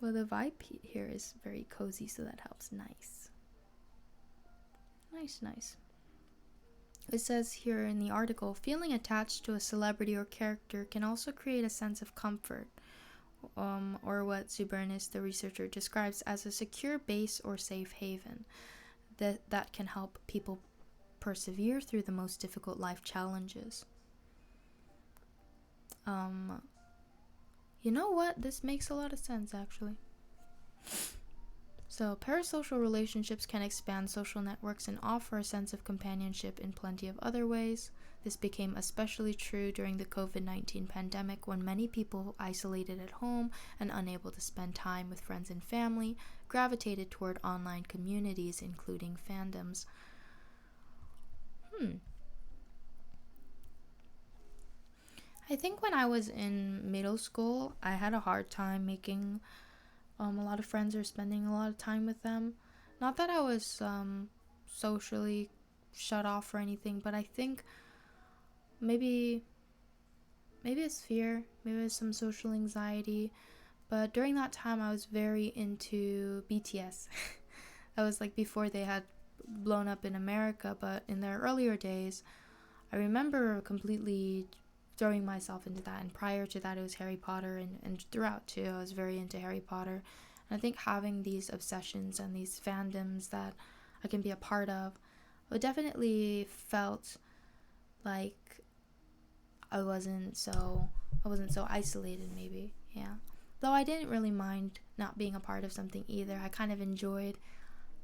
Speaker 1: Well, the vibe here is very cozy, so that helps. Nice. Nice. It says here in the article, feeling attached to a celebrity or character can also create a sense of comfort, or what Zubernis, the researcher, describes as a secure base or safe haven that can help people persevere through the most difficult life challenges. You know what? This makes a lot of sense, actually. So, parasocial relationships can expand social networks and offer a sense of companionship in plenty of other ways. This became especially true during the COVID-19 pandemic, when many people isolated at home and unable to spend time with friends and family gravitated toward online communities, including fandoms. I think when I was in middle school, I had a hard time making a lot of friends or spending a lot of time with them. Not that I was socially shut off or anything, but I think maybe it's fear, maybe it's some social anxiety. But during that time, I was very into BTS. That was like before they had blown up in America, but in their earlier days, I remember completely throwing myself into that. And prior to that, it was Harry Potter, and throughout too, I was very into Harry Potter. And I think having these obsessions and these fandoms that I can be a part of, it definitely felt like I wasn't so isolated, maybe. Yeah. Though I didn't really mind not being a part of something either. I kind of enjoyed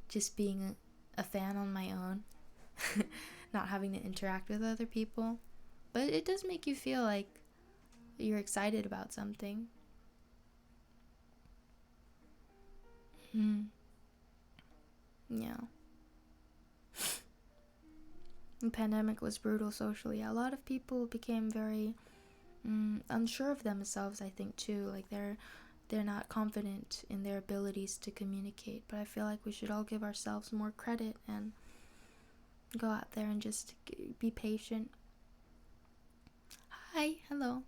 Speaker 1: just being a fan on my own, not having to interact with other people. But it does make you feel like you're excited about something. Yeah. The pandemic was brutal socially. A lot of people became very unsure of themselves, I think, too. Like they're not confident in their abilities to communicate. But I feel like we should all give ourselves more credit and go out there and just be patient. Hi, hello.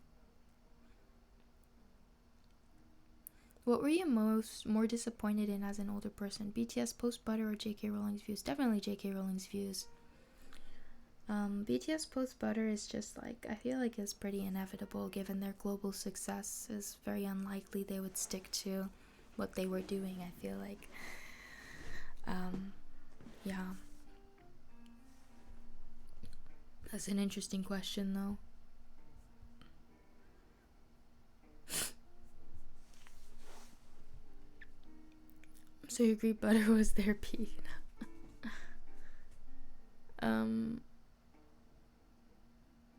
Speaker 1: What were you more disappointed in as an older person? BTS Post Butter or J.K. Rowling's views? Definitely J.K. Rowling's views. BTS Post Butter is just like, I feel like it's pretty inevitable given their global success. It's very unlikely they would stick to what they were doing, I feel like. Yeah. That's an interesting question, though. So you agree butter was their peak?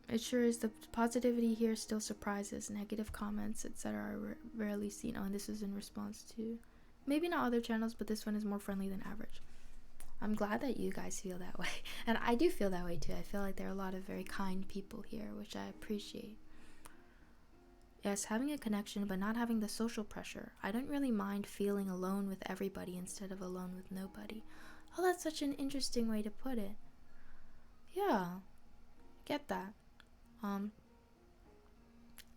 Speaker 1: It sure is. The positivity here still surprises. Negative comments, etc. are rarely seen. Oh, and this is in response to maybe not other channels, but this one is more friendly than average. I'm glad that you guys feel that way. And I do feel that way too. I feel like there are a lot of very kind people here, which I appreciate. Yes, having a connection, but not having the social pressure. I don't really mind feeling alone with everybody instead of alone with nobody. Oh, that's such an interesting way to put it. Yeah. get that.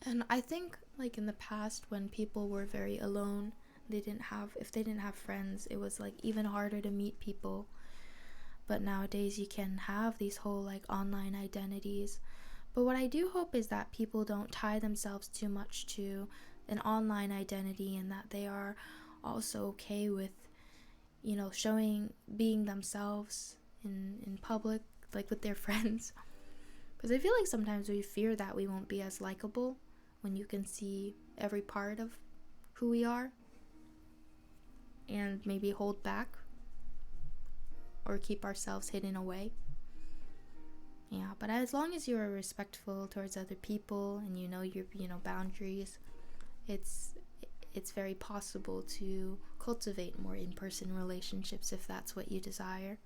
Speaker 1: And I think like in the past when people were very alone, if they didn't have friends, it was like even harder to meet people. But nowadays you can have these whole like online identities. But what I do hope is that people don't tie themselves too much to an online identity, and that they are also okay with, you know, being themselves in public, like with their friends. Because I feel like sometimes we fear that we won't be as likable when you can see every part of who we are, and maybe hold back or keep ourselves hidden away. Yeah, but as long as you are respectful towards other people and you know your boundaries, it's very possible to cultivate more in-person relationships if that's what you desire.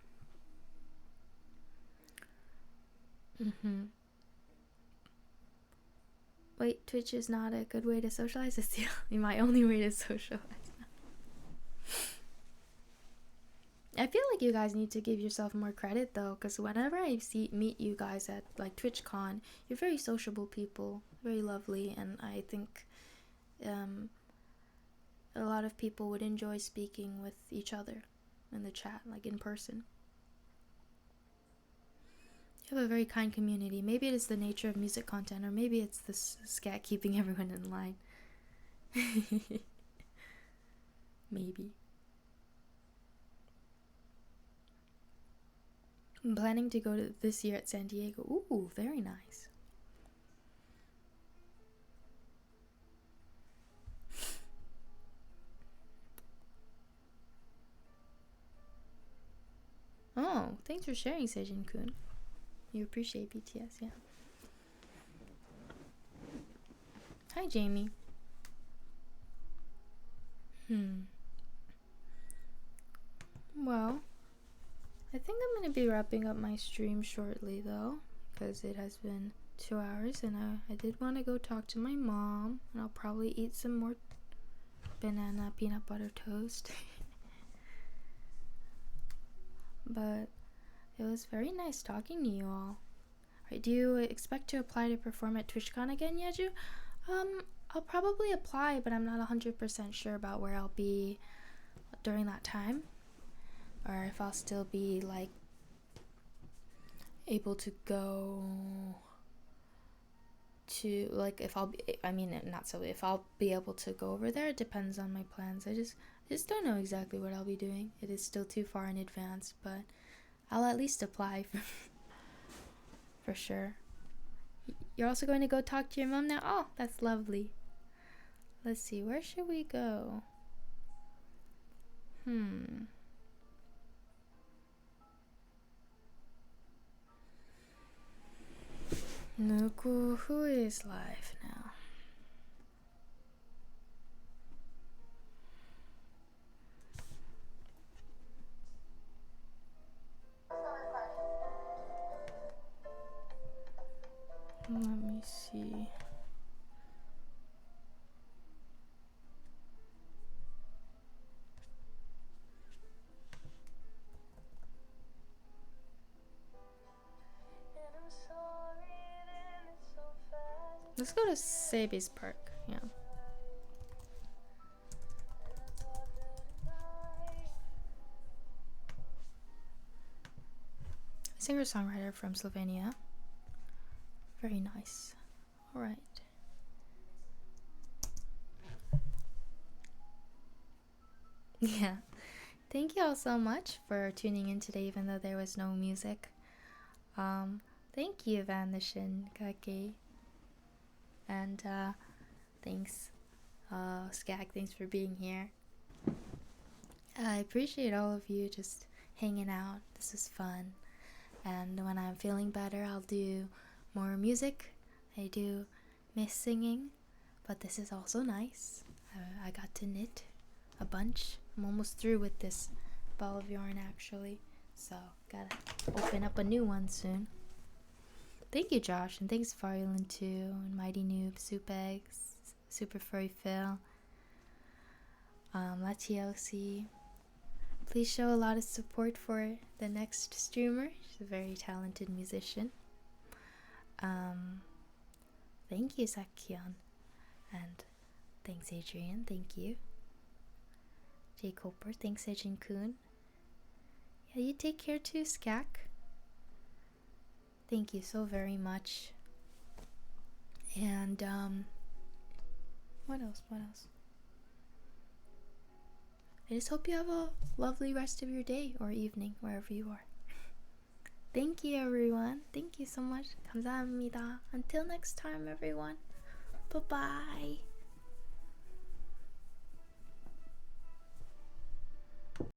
Speaker 1: Wait, Twitch is not a good way to socialize? It's my only way to socialize. I feel like you guys need to give yourself more credit though, because whenever I meet you guys at like TwitchCon, you're very sociable people, very lovely, and I think a lot of people would enjoy speaking with each other in the chat, like in person. You have a very kind community. Maybe it is the nature of music content, or maybe it's the scat keeping everyone in line. Maybe. I'm planning to go to this year at San Diego. Ooh, very nice. Oh, thanks for sharing, Sejin-kun. You appreciate BTS, yeah. Hi, Jamie. Well, I think I'm going to be wrapping up my stream shortly, though, because it has been 2 hours, and I did want to go talk to my mom, and I'll probably eat some more banana peanut butter toast. But it was very nice talking to you all. Right, do you expect to apply to perform at TwitchCon again, Yeju? I'll probably apply, but I'm not 100% sure about where I'll be during that time, or if I'll still be like able to go to, like, if I'll be able to go over there. It depends on my plans. I just don't know exactly what I'll be doing. It is still too far in advance, but I'll at least apply for sure. You're also going to go talk to your mom now? Oh, that's lovely. Let's see, where should we go? Nuku, who is live now? Let me see. Let's go to Sabi's Park. Yeah. Singer-songwriter from Slovenia. Very nice. All right. Yeah. Thank you all so much for tuning in today, even though there was no music. Thank you, Vanishin Kake. And thanks, Skag, thanks for being here. I appreciate all of you just hanging out. This is fun. And when I'm feeling better, I'll do more music. I do miss singing, but this is also nice. I got to knit a bunch. I'm almost through with this ball of yarn, actually. So, gotta open up a new one soon. Thank you, Josh, and thanks Violin too, and Mighty Noob, Soup Eggs, Super Furry Phil, Latiosi. Please show a lot of support for the next streamer. She's a very talented musician. Thank you, Sakyeon. And thanks, Adrian. Thank you. Jay Coper. Thanks, Ejin Kun. Yeah, you take care too, Skak. Thank you so very much. And, what else? I just hope you have a lovely rest of your day or evening, wherever you are. Thank you, everyone. Thank you so much. 감사합니다. Until next time, everyone. Bye-bye.